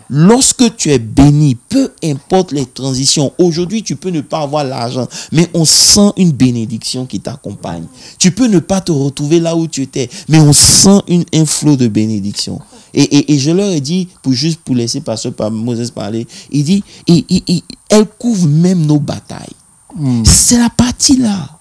Lorsque tu es béni, peu importe les transitions, aujourd'hui tu peux ne pas avoir l'argent, mais on sent une bénédiction qui t'accompagne. Tu peux ne pas te retrouver là où tu étais, mais on sent un flot de bénédiction. Et je leur ai dit, pour laisser pasteur Moses parler, il dit, elle couvre même nos batailles. C'est la partie là.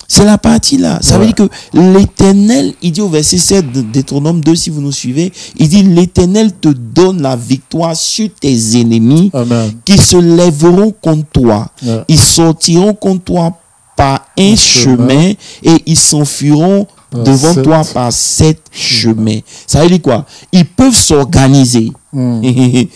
C'est la partie là. Ça veut dire que l'Éternel, il dit au verset 7 de Deutéronome 2, si vous nous suivez, il dit, l'Éternel te donne la victoire sur tes ennemis. Amen. Qui se lèveront contre toi. Ils sortiront contre toi par un chemin et ils s'enfuiront devant toi par 7 chemins. Ça veut dire quoi? Ils peuvent s'organiser et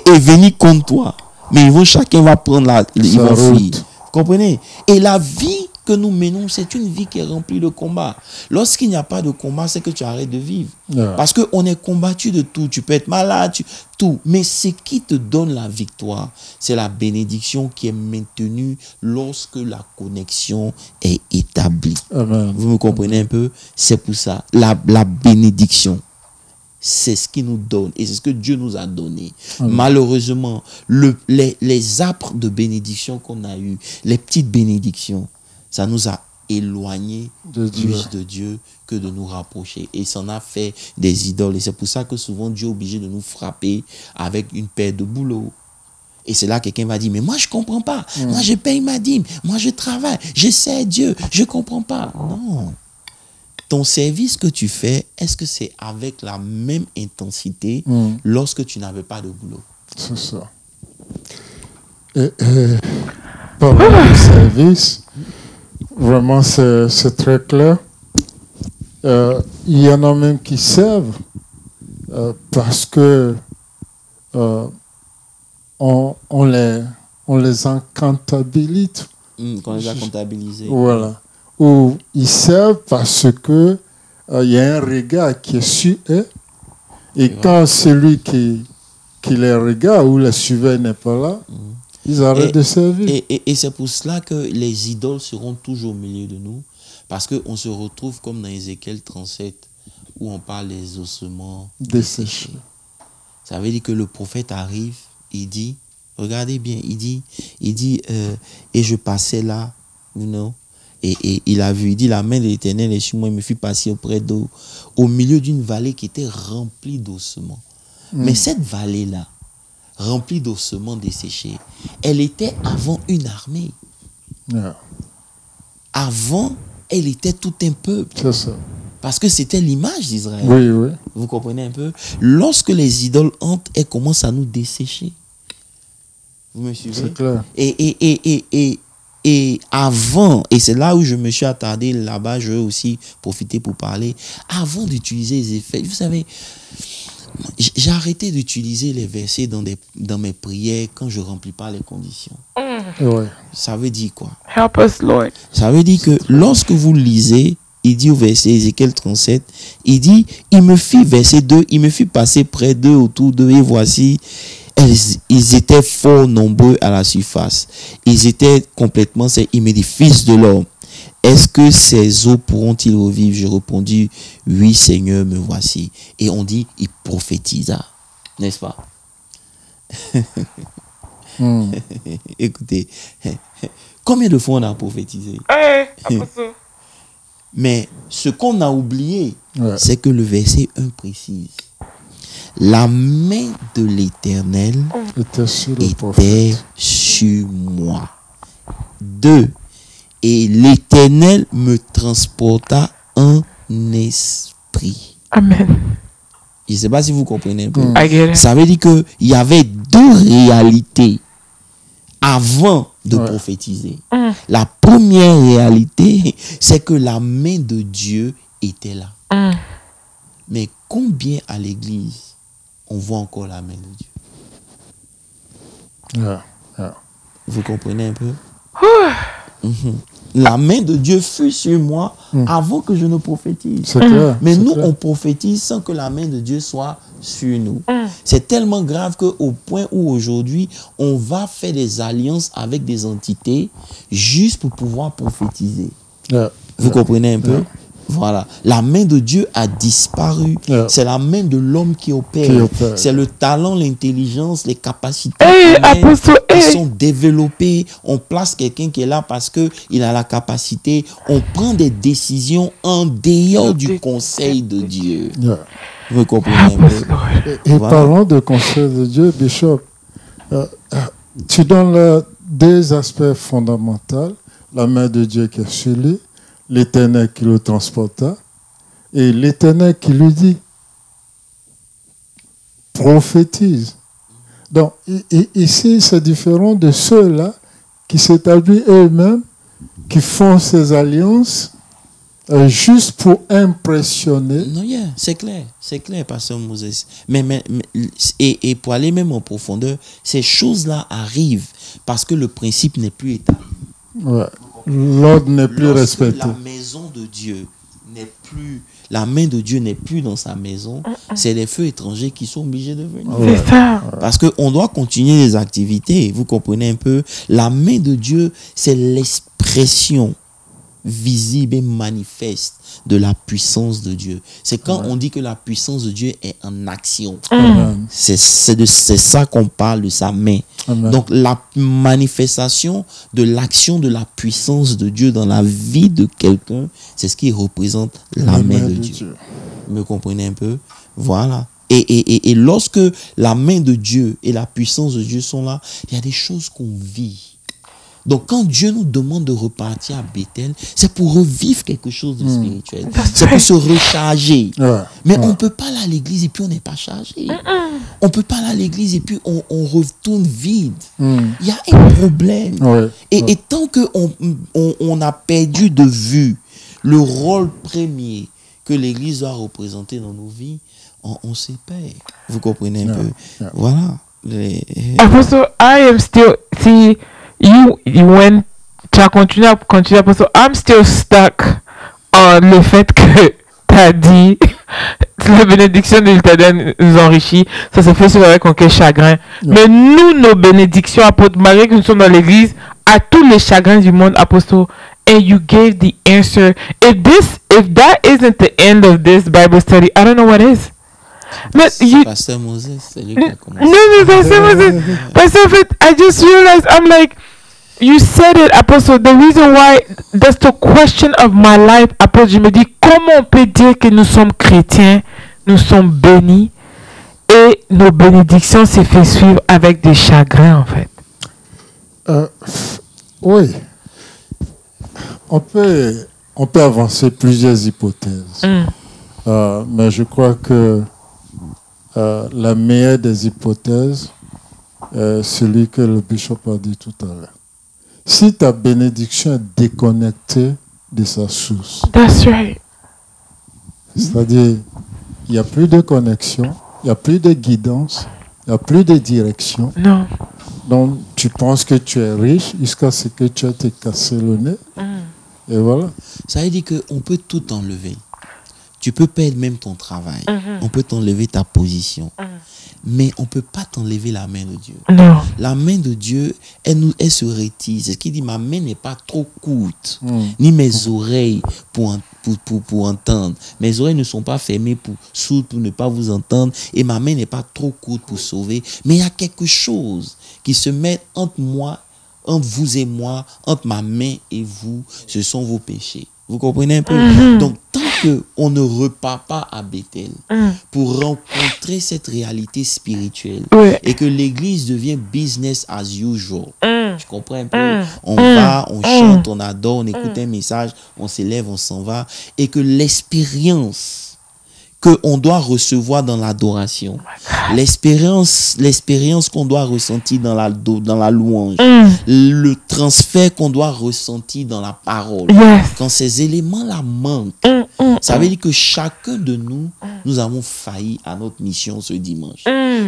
venir contre toi. Mais chacun va prendre ils vont fuir. Vous comprenez? Et la vie que nous menons, c'est une vie qui est remplie de combats. Lorsqu'il n'y a pas de combat, c'est que tu arrêtes de vivre. Parce qu'on est combattu de tout. Tu peux être malade, tout. Mais ce qui te donne la victoire, c'est la bénédiction qui est maintenue lorsque la connexion est établie. Amen. Vous me comprenez un peu? C'est pour ça. La bénédiction, c'est ce qui nous donne et c'est ce que Dieu nous a donné. Malheureusement, les âpres de bénédiction qu'on a eues, les petites bénédictions, ça nous a éloignés plus de Dieu que de nous rapprocher. Et ça en a fait des idoles. Et c'est pour ça que souvent Dieu est obligé de nous frapper avec une paire de boulots. Et c'est là que quelqu'un va dire, mais moi je ne comprends pas. Moi je paye ma dîme. Moi je travaille. Je sais Dieu. Je ne comprends pas. Non. Ton service que tu fais, est-ce que c'est avec la même intensité lorsque tu n'avais pas de boulot? C'est ça. Parlant du service, vraiment c'est très clair. Il y en a même qui servent parce que on les comptabilise. Qu'on les a comptabilisés. Voilà. Ou ils servent parce que il y a un regard qui est sur eux. Et quand celui qui les regarde ou les surveille n'est pas là, ils arrêtent de servir. Et c'est pour cela que les idoles seront toujours au milieu de nous. Parce qu'on se retrouve comme dans Ézéchiel 37, où on parle des ossements desséchés. Ça veut dire que le prophète arrive, il dit, regardez bien, il dit, et je passais là, et il a vu, il dit, la main de l'Éternel est sur moi, il me fit passer auprès d'eau, au milieu d'une vallée qui était remplie d'ossements. Mais cette vallée-là, remplie d'ossements desséchés, elle était avant une armée. Avant, elle était tout un peuple. C'est ça. Parce que c'était l'image d'Israël. Oui. Vous comprenez un peu? Lorsque les idoles entrent, elles commencent à nous dessécher. Vous me suivez? C'est clair. Et avant, et c'est là où je me suis attardé là-bas, je veux aussi profiter pour parler, avant d'utiliser les effets, vous savez, j'ai arrêté d'utiliser les versets dans mes prières quand je ne remplis pas les conditions. Ouais. Ça veut dire quoi? Help us, Lord. Ça veut dire que lorsque vous lisez, il dit au verset Ézéchiel 37, il dit, verset 2, il me fit passer près d'eux, autour d'eux, et voici, ils étaient fort nombreux à la surface. Ils étaient complètement, il me dit, fils de l'homme, est-ce que ces eaux pourront-ils revivre? Je répondis, oui Seigneur, me voici. Et on dit, il prophétisa, n'est-ce pas? Écoutez, combien de fois on a prophétisé? Mais ce qu'on a oublié, c'est que le verset 1 précise. La main de l'Éternel était sur moi. 2. Et l'Éternel me transporta en esprit. Amen. Je ne sais pas si vous comprenez un peu. Ça veut dire qu'il y avait deux réalités avant de prophétiser. La première réalité, c'est que la main de Dieu était là. Mais combien à l'église on voit encore la main de Dieu? Vous comprenez un peu? La main de Dieu fut sur moi avant que je ne prophétise. Mais nous, on prophétise sans que la main de Dieu soit sur nous. C'est tellement grave qu'au point où aujourd'hui, on va faire des alliances avec des entités juste pour pouvoir prophétiser. Vous comprenez un peu? Voilà. La main de Dieu a disparu. C'est la main de l'homme qui opère. C'est le talent, l'intelligence, les capacités qui sont développées. On place quelqu'un qui est là parce qu'il a la capacité. On prend des décisions en dehors du conseil de Dieu. Vous comprenez un peu? Et voilà. Parlons de conseil de Dieu, Bishop. Tu donnes là des aspects fondamentaux. La main de Dieu qui est sur lui. L'Éternel qui le transporta et l'Éternel qui lui dit prophétise. Donc ici c'est différent de ceux-là qui s'établissent eux-mêmes, qui font ces alliances juste pour impressionner. Non, c'est clair, pasteur Moses. Mais et pour aller même en profondeur, ces choses-là arrivent parce que le principe n'est plus établi. L'ordre n'est plus respecté. La maison de Dieu n'est plus, la main de Dieu n'est plus dans sa maison. C'est les feux étrangers qui sont obligés de venir. C'est ça. Parce qu'on doit continuer les activités. Vous comprenez un peu? La main de Dieu, c'est l'expression visible et manifeste de la puissance de Dieu. C'est quand on dit que la puissance de Dieu est en action. C'est ça qu'on parle de sa main. Donc la manifestation de l'action de la puissance de Dieu dans la vie de quelqu'un, c'est ce qui représente la main de Dieu. Vous me comprenez un peu? Voilà. Et lorsque la main de Dieu et la puissance de Dieu sont là, il y a des choses qu'on vit. Donc, quand Dieu nous demande de repartir à Bethel, c'est pour revivre quelque chose de spirituel. C'est pour se recharger. Mais on ne peut pas aller à l'église et puis on n'est pas chargé. On ne peut pas aller à l'église et puis on retourne vide. Il y a un problème. Et tant qu'on a perdu de vue le rôle premier que l'église doit représenter dans nos vies, on se perd. Vous comprenez un peu? Voilà. Apostle, I am still... See, you went, tu as continué, Apostle. I'm still stuck on le fait que tu as dit la bénédiction de l'Éternel nous enrichit. Ça se fait avec un cœur chagrin. Mais nous, nos bénédictions, apôtre, malgré que nous sommes dans l'église, à tous les chagrins du monde, Apostle, and you gave the answer. If that isn't the end of this Bible study, I don't know what is. Pasteur Moses, c'est lui qui a commencé. No, Pastor Moses. Pastor, I just realized, I'm like, you said it, Apostle. The reason why, that's the question of my life, Apostle. Je me dis, comment on peut dire que nous sommes chrétiens, nous sommes bénis, et nos bénédictions s'est fait suivre avec des chagrins, en fait? Oui. On peut avancer plusieurs hypothèses. Mais je crois que la meilleure des hypothèses, celui que le bishop a dit tout à l'heure. Si ta bénédiction est déconnectée de sa source, That's right. c'est-à-dire, il n'y a plus de connexion, il n'y a plus de guidance, il n'y a plus de direction. Non. Donc, tu penses que tu es riche jusqu'à ce que tu aies te cassé le nez. Et voilà. Ça veut dire qu'on peut tout enlever. Tu peux perdre même ton travail. On peut t'enlever ta position. Mais on ne peut pas t'enlever la main de Dieu. Non. La main de Dieu, elle se retire. C'est ce qu'il dit, ma main n'est pas trop courte, ni mes oreilles pour entendre. Mes oreilles ne sont pas fermées pour ne pas vous entendre. Et ma main n'est pas trop courte pour sauver. Mais il y a quelque chose qui se met entre moi, entre vous et moi, entre ma main et vous. Ce sont vos péchés. Vous comprenez un peu? Donc, tant qu'on ne repart pas à Bethel pour rencontrer cette réalité spirituelle et que l'église devient business as usual, tu comprends un peu? On va, on chante, on adore, on écoute un message, on s'élève, on s'en va, et que l'expérience qu'on doit recevoir dans l'adoration, l'expérience qu'on doit ressentir dans la louange, le transfert qu'on doit ressentir dans la parole, quand ces éléments-là manquent, ça veut dire que chacun de nous avons failli à notre mission ce dimanche.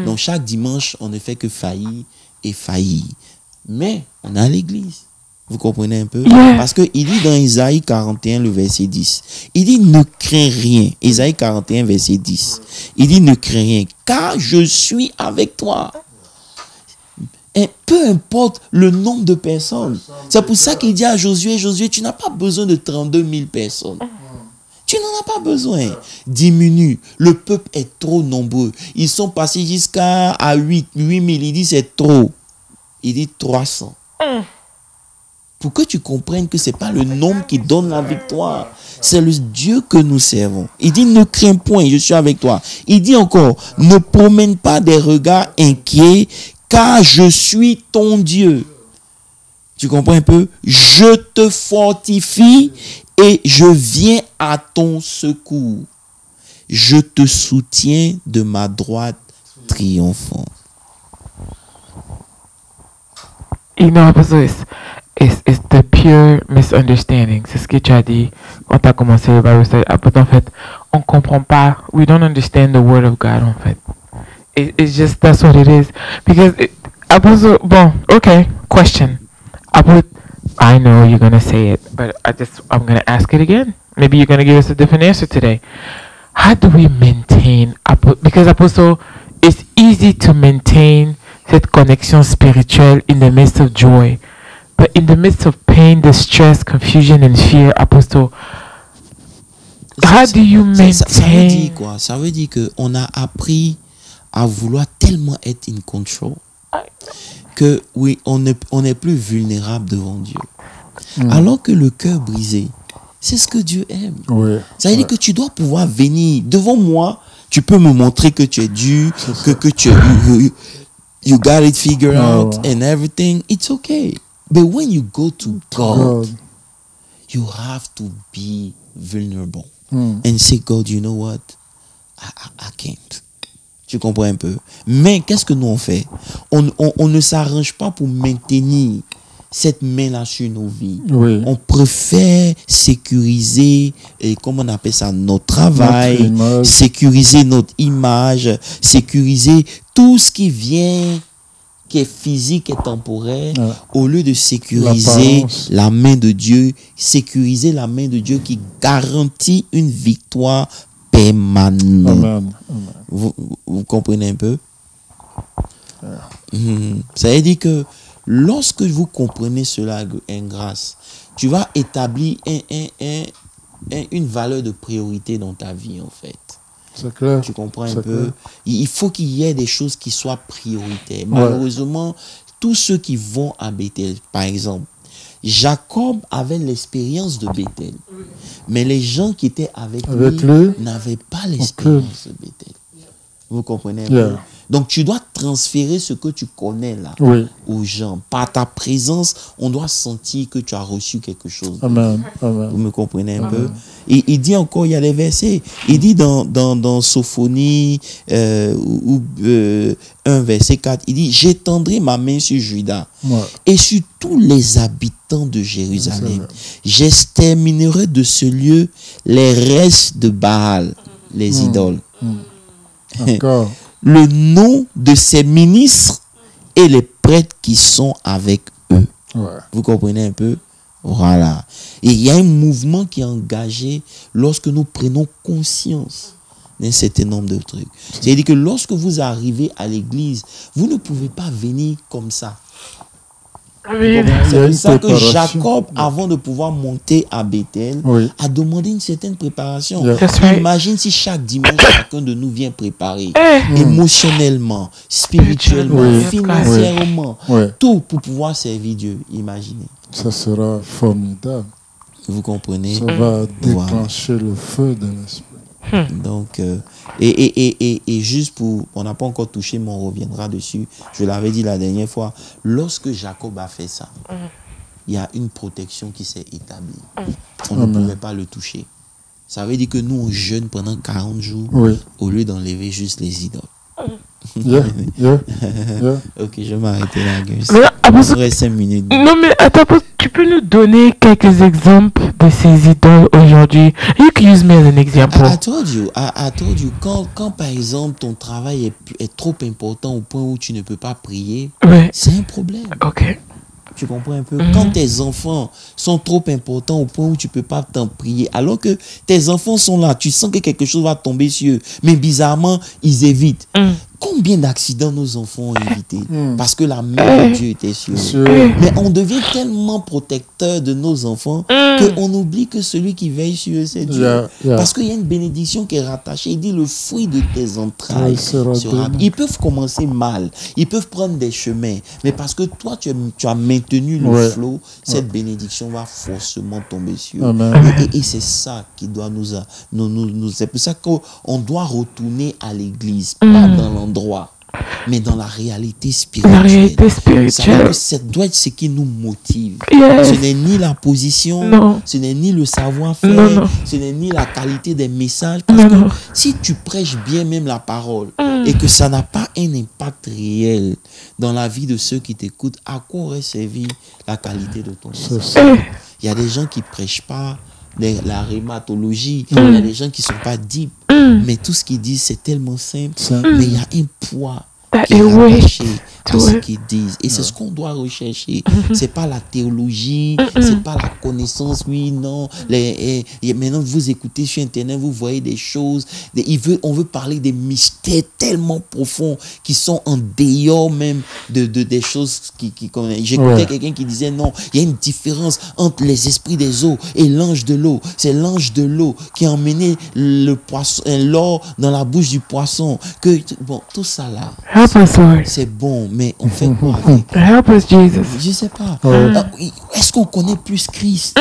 Donc chaque dimanche, on ne fait que faillir et faillir. Mais on est à l'église. Vous comprenez un peu? Parce qu'il dit dans Isaïe 41, le verset 10, il dit ne crains rien. Isaïe 41, verset 10. Il dit ne crains rien, car je suis avec toi. Et peu importe le nombre de personnes. C'est pour ça qu'il dit à Josué, tu n'as pas besoin de 32 000 personnes. Tu n'en as pas besoin. Diminue. Le peuple est trop nombreux. Ils sont passés jusqu'à 8 000. Il dit c'est trop. Il dit 300. Pour que tu comprennes que ce n'est pas le nombre qui donne la victoire. C'est le Dieu que nous servons. Il dit, ne crains point, je suis avec toi. Il dit encore, ne promène pas des regards inquiets, car je suis ton Dieu. Tu comprends un peu? Je te fortifie et je viens à ton secours. Je te soutiens de ma droite triomphante. You know, it's the pure misunderstanding. C'est ce que tu as dit quand tu as commencé le Bible study. En fait, on comprend pas. We don't understand the word of God, en fait. It's just, that's what it is. Because, bon, okay, question. I know you're going to say it, but I'm going to ask it again. Maybe you're going to give us a different answer today. How do we maintain, because Apostle, it's easy to maintain cette connexion spirituelle in the midst of joy. But in the midst of pain, distress, confusion, and fear, Apostle, how do you maintain? Ça veut dire quoi? Ça veut dire qu'on a appris à vouloir tellement être in control que oui, on n'est plus vulnérable devant Dieu. Alors que le cœur brisé, c'est ce que Dieu aime. Ça veut dire que tu dois pouvoir venir devant moi. Tu peux me montrer que tu es dur, que tu you got it figured out and everything. It's okay. But when you go to God, you have to be vulnerable and say, God, you know what? I can't. Tu comprends un peu? Mais qu'est-ce que nous on fait? On ne s'arrange pas pour maintenir cette main-là sur nos vies. On préfère sécuriser, comment on appelle ça, notre travail, sécuriser notre image, sécuriser tout ce qui vient, qui est physique et temporaire, au lieu de sécuriser la main de Dieu, sécuriser la main de Dieu qui garantit une victoire permanente. Vous comprenez un peu? Ça veut dire que lorsque vous comprenez cela en grâce, tu vas établir une valeur de priorité dans ta vie, en fait. C'est clair. Tu comprends un peu? Il faut qu'il y ait des choses qui soient prioritaires. Malheureusement, tous ceux qui vont à Bethel, par exemple, Jacob avait l'expérience de Bethel. Mais les gens qui étaient avec lui n'avaient pas l'expérience de Bethel. Vous comprenez un peu? Donc, tu dois transférer ce que tu connais là aux gens. Par ta présence, on doit sentir que tu as reçu quelque chose. Amen. Amen. Vous me comprenez un peu? Et il dit encore, il y a des versets. Il dit dans Sophonie 1, verset 4, il dit, j'étendrai ma main sur Juda et sur tous les habitants de Jérusalem. J'exterminerai de ce lieu les restes de Baal, les idoles. Encore. Le nom de ses ministres et les prêtres qui sont avec eux. Vous comprenez un peu? Voilà. Et il y a un mouvement qui est engagé lorsque nous prenons conscience d'un certain nombre de trucs. C'est-à-dire que lorsque vous arrivez à l'église, vous ne pouvez pas venir comme ça. C'est pour ça que Jacob, avant de pouvoir monter à Bethel, a demandé une certaine préparation. Imagine si chaque dimanche, chacun de nous vient préparer émotionnellement, spirituellement, financièrement, tout pour pouvoir servir Dieu. Imaginez. Ça sera formidable. Vous comprenez? Ça va déclencher le feu de l'esprit. Donc, et juste pour, on n'a pas encore touché, mais on reviendra dessus. Je l'avais dit la dernière fois, lorsque Jacob a fait ça, il y a une protection qui s'est établie. On ne pouvait pas le toucher. Ça veut dire que nous, on jeûne pendant 40 jours au lieu d'enlever juste les idoles. Ok, je vais m'arrêter là, guys. Il reste 5 minutes. Non, mais attends, tu peux nous donner quelques exemples de ces idoles aujourd'hui? You can use me as an example. I told you, quand par exemple ton travail est trop important au point où tu ne peux pas prier, c'est un problème. Ok. Tu comprends un peu? Quand tes enfants sont trop importants au point où tu ne peux pas t'en prier, alors que tes enfants sont là, tu sens que quelque chose va tomber sur eux, mais bizarrement, ils évitent. Combien d'accidents nos enfants ont évité parce que la main de Dieu était sur eux. Mais on devient tellement protecteur de nos enfants qu'on oublie que celui qui veille sur eux, c'est Dieu. Parce qu'il y a une bénédiction qui est rattachée. Il dit le fruit de tes entrailles sera. Ils peuvent commencer mal, ils peuvent prendre des chemins, mais parce que toi, tu as maintenu le flot, cette bénédiction va forcément tomber sur eux. Et c'est ça qui doit nous c'est pour ça qu'on doit retourner à l'église, pas dans l'endroit, mais dans la réalité spirituelle. La réalité spirituelle. Ça doit être ce qui nous motive. Yes. Ce n'est ni la position, ce n'est ni le savoir-faire, ce n'est ni la qualité des messages. Parce que si tu prêches bien même la parole et que ça n'a pas un impact réel dans la vie de ceux qui t'écoutent, à quoi aurait servi la qualité de ton message? Il y a des gens qui ne prêchent pas la rhumatologie, il y a des gens qui ne sont pas deep, mais tout ce qu'ils disent c'est tellement simple, mais il y a un poids qui est rattaché à ce qu'ils disent, et c'est ce qu'on doit rechercher. C'est pas la théologie, c'est pas la connaissance, non. Maintenant vous écoutez sur internet, vous voyez des choses, on veut parler des mystères tellement profonds qui sont en dehors même des choses qui connaissent. J'écoutais quelqu'un qui disait non, il y a une différence entre les esprits des eaux et l'ange de l'eau. C'est l'ange de l'eau qui a emmené l'or dans la bouche du poisson. Bon, tout ça là, c'est bon, mais on fait quoi avec? Help us, Jesus. Je sais pas. Est-ce qu'on connaît plus Christ?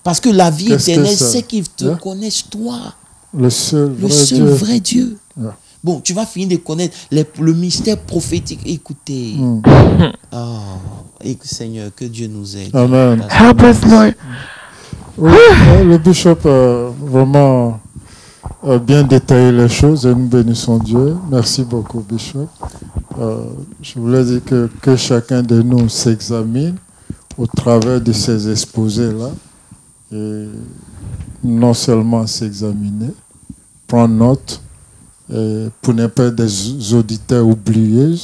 Parce que la vie éternelle, c'est qu'ils te connaissent toi. Le seul vrai Dieu. Bon, tu vas finir de connaître le mystère prophétique. Écoutez. Seigneur, que Dieu nous aide. Amen. Help us, Lord. Le bishop vraiment bien détaillé les choses et nous bénissons Dieu. Merci beaucoup, Bishop. Je voulais dire que chacun de nous s'examine au travers de ces exposés-là. Et non seulement s'examiner, prendre note pour ne pas être des auditeurs oubliés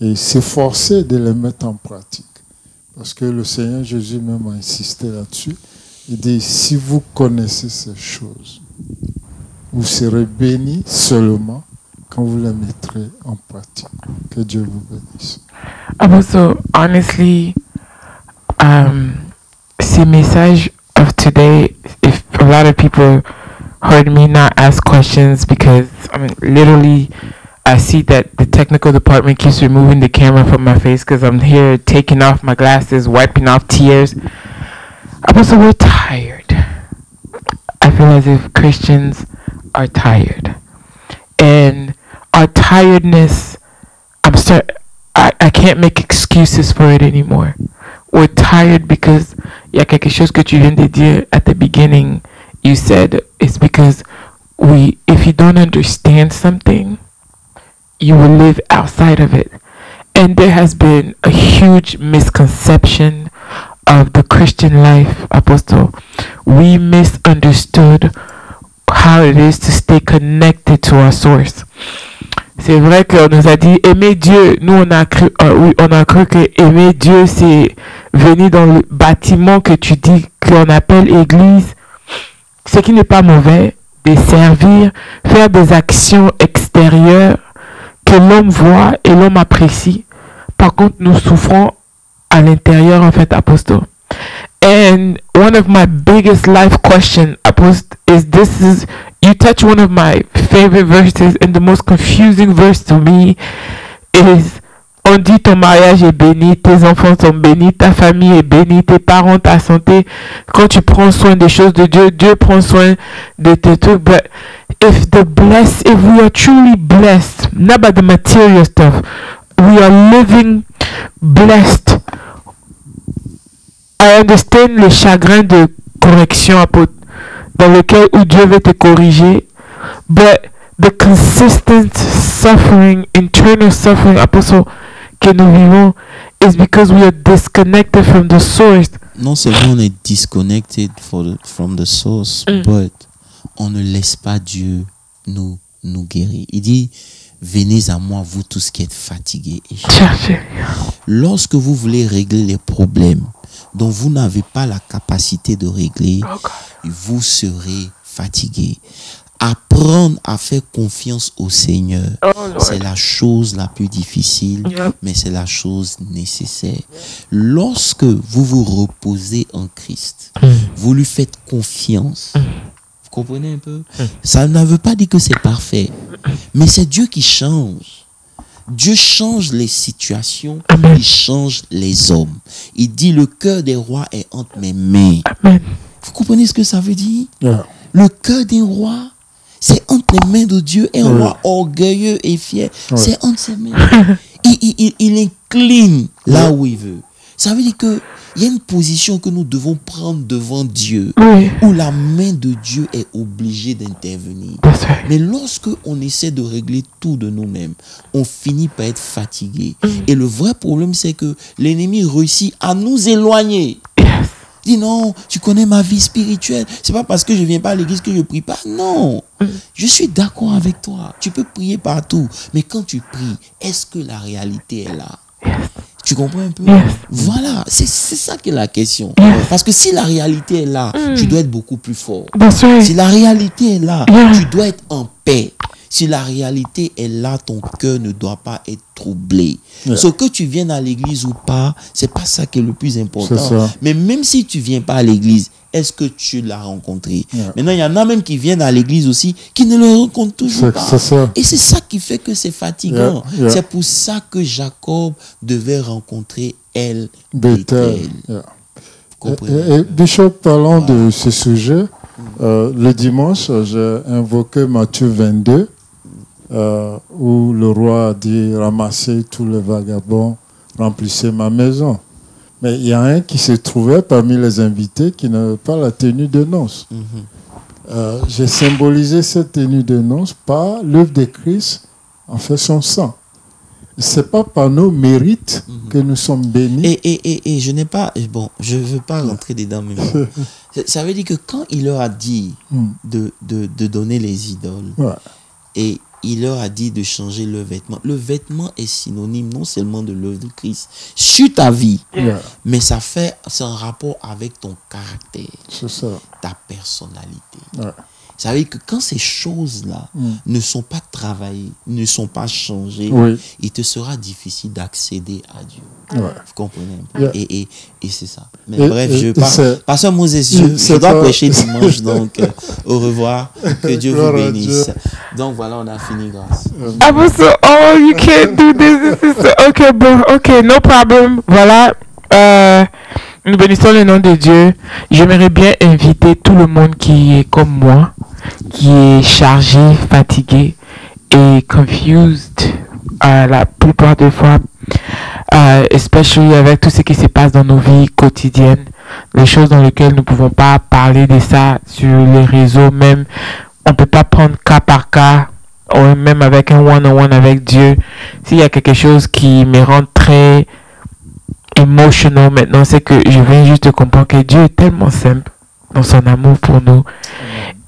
et s'efforcer de les mettre en pratique. Parce que le Seigneur Jésus même a insisté là-dessus. Il dit, si vous connaissez ces choses, vous serez bénis seulement quand vous les mettrez en pratique. Que Dieu vous bénisse. Also, honestly, ces messages of today, if a lot of people heard me not ask questions, because I mean, literally, I see that the technical department keeps removing the camera from my face because I'm here taking off my glasses, wiping off tears. Also, we're tired. I feel as if Christians are tired. And our tiredness, I can't make excuses for it anymore. We're tired because il y a quelque chose que tu viens de dire at the beginning. You said it's because if you don't understand something, you will live outside of it. And there has been a huge misconception of the Christian life, Apostle. We misunderstood how it is to stay connected to our source. C'est vrai qu'on nous a dit aimer Dieu. Nous, on a cru que aimer Dieu, c'est venir dans le bâtiment que tu dis qu'on appelle église. Ce qui n'est pas mauvais, de servir, faire des actions extérieures que l'homme voit et l'homme apprécie. Par contre, nous souffrons à l'intérieur, en fait, Apostle. And one of my biggest life questions, Apostle, you touch one of my favorite verses, and the most confusing verse to me is, on dit ton mariage est béni, tes enfants sont bénis, ta famille est bénie, tes parents, ta santé. Quand tu prends soin des choses de Dieu, Dieu prend soin de tes trucs. But if we are truly blessed, not about the material stuff, we are living blessed. I understand le chagrin de correction, dans lequel où Dieu veut te corriger, but the consistent suffering, internal suffering, Apostle, que nous vivons, is because we are disconnected from the source. Non seulement on est disconnected from the source, but on ne laisse pas Dieu nous guérir. Il dit, venez à moi, vous tous qui êtes fatigués et chargés. Lorsque vous voulez régler les problèmes dont vous n'avez pas la capacité de régler, vous serez fatigué. Apprendre à faire confiance au Seigneur, c'est la chose la plus difficile, mais c'est la chose nécessaire. Lorsque vous vous reposez en Christ, vous lui faites confiance. Vous comprenez un peu? Ça ne veut pas dire que c'est parfait, mais c'est Dieu qui change. Dieu change les situations, il change les hommes. Il dit, le cœur des rois est entre mes mains. Vous comprenez ce que ça veut dire? Le cœur des rois, c'est entre les mains de Dieu. Un roi orgueilleux et fier, c'est entre ses mains. Il incline là où il veut. Ça veut dire que il y a une position que nous devons prendre devant Dieu, où la main de Dieu est obligée d'intervenir. Mais lorsque on essaie de régler tout de nous-mêmes, on finit par être fatigué. Et le vrai problème, c'est que l'ennemi réussit à nous éloigner. Dis non, tu connais ma vie spirituelle. C'est pas parce que je viens pas à l'église que je prie pas. Non, je suis d'accord avec toi. Tu peux prier partout, mais quand tu pries, est-ce que la réalité est là? Tu comprends un peu? Voilà, c'est ça qui est la question. Parce que si la réalité est là, tu dois être beaucoup plus fort. Si la réalité est là, tu dois être en paix. Si la réalité est là, ton cœur ne doit pas être troublé. Ce que tu viennes à l'église ou pas, c'est pas ça qui est le plus important. Mais même si tu viens pas à l'église, est-ce que tu l'as rencontré? Maintenant, il y en a même qui viennent à l'église aussi, qui ne le rencontrent toujours pas. Et c'est ça qui fait que c'est fatigant. C'est pour ça que Jacob devait rencontrer Bethel. Et Bishop, parlant de ce sujet, le dimanche, j'ai invoqué Matthieu 22, où le roi a dit, ramassez tous les vagabonds, remplissez ma maison. Mais il y a un qui se trouvait parmi les invités qui n'avait pas la tenue de noces. J'ai symbolisé cette tenue de noces par l'œuvre de Christ, en fait son sang. Ce n'est pas par nos mérites que nous sommes bénis. Et je n'ai pas... Bon, je ne veux pas rentrer dedans, mais bon. Ça veut dire que quand il leur a dit de donner les idoles, et il leur a dit de changer le vêtement est synonyme non seulement de l'œuvre de Christ sur ta vie, mais c'est un rapport avec ton caractère, ta personnalité. Ça veut dire que quand ces choses-là ne sont pas travaillées, ne sont pas changées, il te sera difficile d'accéder à Dieu. Vous comprenez un peu? Et c'est ça. Mais bref, Pasteur Moses, je dois prêcher dimanche, donc au revoir. Que Dieu vous bénisse. Donc voilà, on a fini, grâce. Oh, you can't do this. Okay, bro. Okay, no problem. Voilà. Nous bénissons le nom de Dieu. J'aimerais bien inviter tout le monde qui est comme moi, qui est chargé, fatigué, est confused la plupart des fois, especially avec tout ce qui se passe dans nos vies quotidiennes, les choses dans lesquelles nous ne pouvons pas parler de ça sur les réseaux, même on ne peut pas prendre cas par cas, ou même avec un one-on-one avec Dieu. S'il y a quelque chose qui me rend très émotionnel maintenant, c'est que je viens juste de comprendre que Dieu est tellement simple dans son amour pour nous.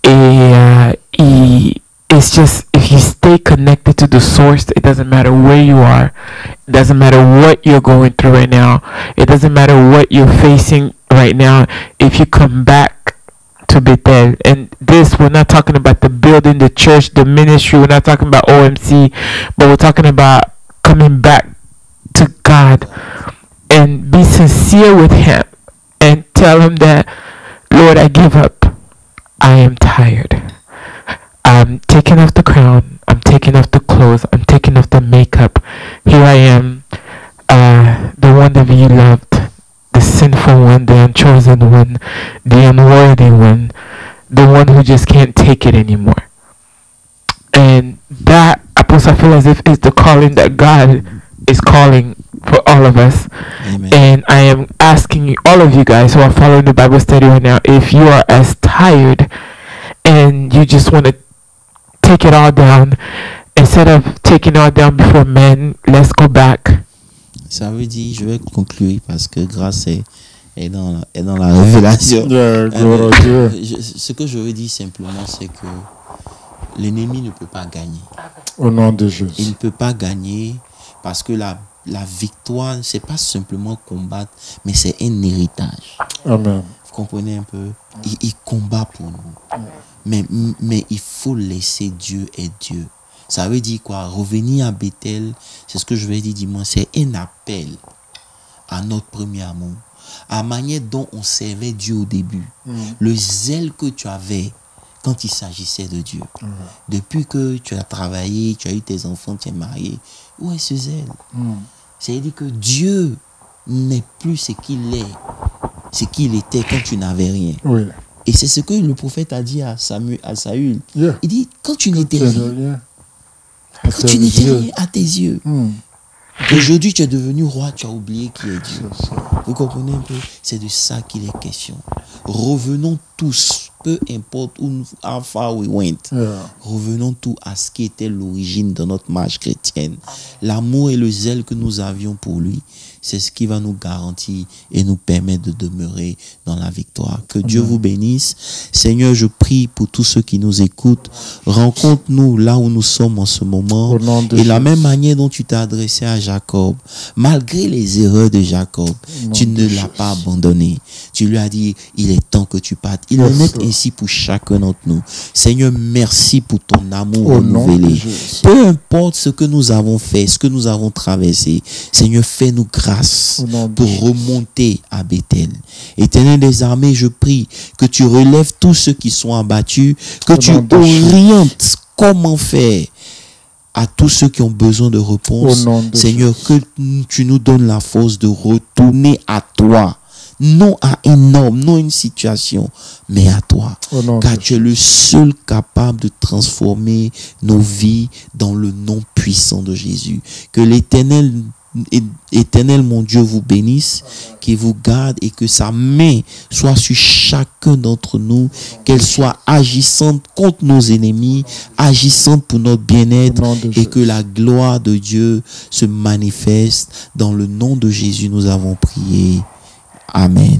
Et it's just, if you stay connected to the source, it doesn't matter where you are, it doesn't matter what you're going through right now, it doesn't matter what you're facing right now, if you come back to Bethel. And this, we're not talking about the building, the church, the ministry, we're not talking about OMC, but we're talking about coming back to God and be sincere with Him and tell Him that, Lord, I give up. I am tired. I'm taking off the crown. I'm taking off the clothes. I'm taking off the makeup. Here I am, the one that you loved, the sinful one, the unchosen one, the unworthy one, the one who just can't take it anymore. And that, I feel as if is the calling that God is calling for all of us. Amen. And I am asking all of you guys who are following the Bible study right now, if you are as tired and you just want to take it all down, instead of taking it all down before men, let's go back. Ça veut dire, je vais conclure parce que grâce est dans la révélation. Ce que je veux dire simplement, c'est que l'ennemi ne peut pas gagner. Au nom de Jésus. Il ne peut pas gagner parce que la victoire, c'est pas simplement combattre, mais c'est un héritage. Amen. Vous comprenez un peu? Il combat pour nous. Mais il faut laisser Dieu être Dieu. Ça veut dire quoi? Revenir à Bethel, c'est ce que je vais dire dimanche, c'est un appel à notre premier amour. À la manière dont on servait Dieu au début. Le zèle que tu avais quand il s'agissait de Dieu. Depuis que tu as travaillé, tu as eu tes enfants, tu es marié, où est ce zèle? C'est-à-dire que Dieu n'est plus ce qu'il est, ce qu'il était quand tu n'avais rien. Oui. Et c'est ce que le prophète a dit à Saül. Yeah. Il dit, quand tu n'étais rien, quand tu n'étais rien à tes yeux, aujourd'hui tu es devenu roi, tu as oublié qui est Dieu. Vous comprenez un peu? C'est de ça qu'il est question. Revenons tous, peu importe how far we went, revenons tous à ce qui était l'origine de notre marche chrétienne. L'amour et le zèle que nous avions pour lui, c'est ce qui va nous garantir et nous permettre de demeurer dans la victoire. Que Dieu vous bénisse. Seigneur, je prie pour tous ceux qui nous écoutent. Rencontre-nous là où nous sommes en ce moment. Et la même manière dont tu t'es adressé à Jacob, malgré les erreurs de Jacob, tu ne l'as pas abandonné. Tu lui as dit, il est temps que tu partes. Il en est ainsi pour chacun d'entre nous. Seigneur, merci pour ton amour renouvelé. Peu importe ce que nous avons fait, ce que nous avons traversé, Seigneur, fais-nous grâce pour remonter à Bethel. Éternel des armées, je prie que tu relèves tous ceux qui sont abattus, que tu orientes comment faire à tous ceux qui ont besoin de réponse. Seigneur, que tu nous donnes la force de retourner à toi. Non à un homme, non à une situation, mais à toi. Car tu es le seul capable de transformer nos vies dans le nom puissant de Jésus. Que l'Éternel, mon Dieu, vous bénisse, qu'il vous garde et que sa main soit sur chacun d'entre nous, qu'elle soit agissante contre nos ennemis, agissante pour notre bien-être et que la gloire de Dieu se manifeste. Dans le nom de Jésus, nous avons prié. Amen.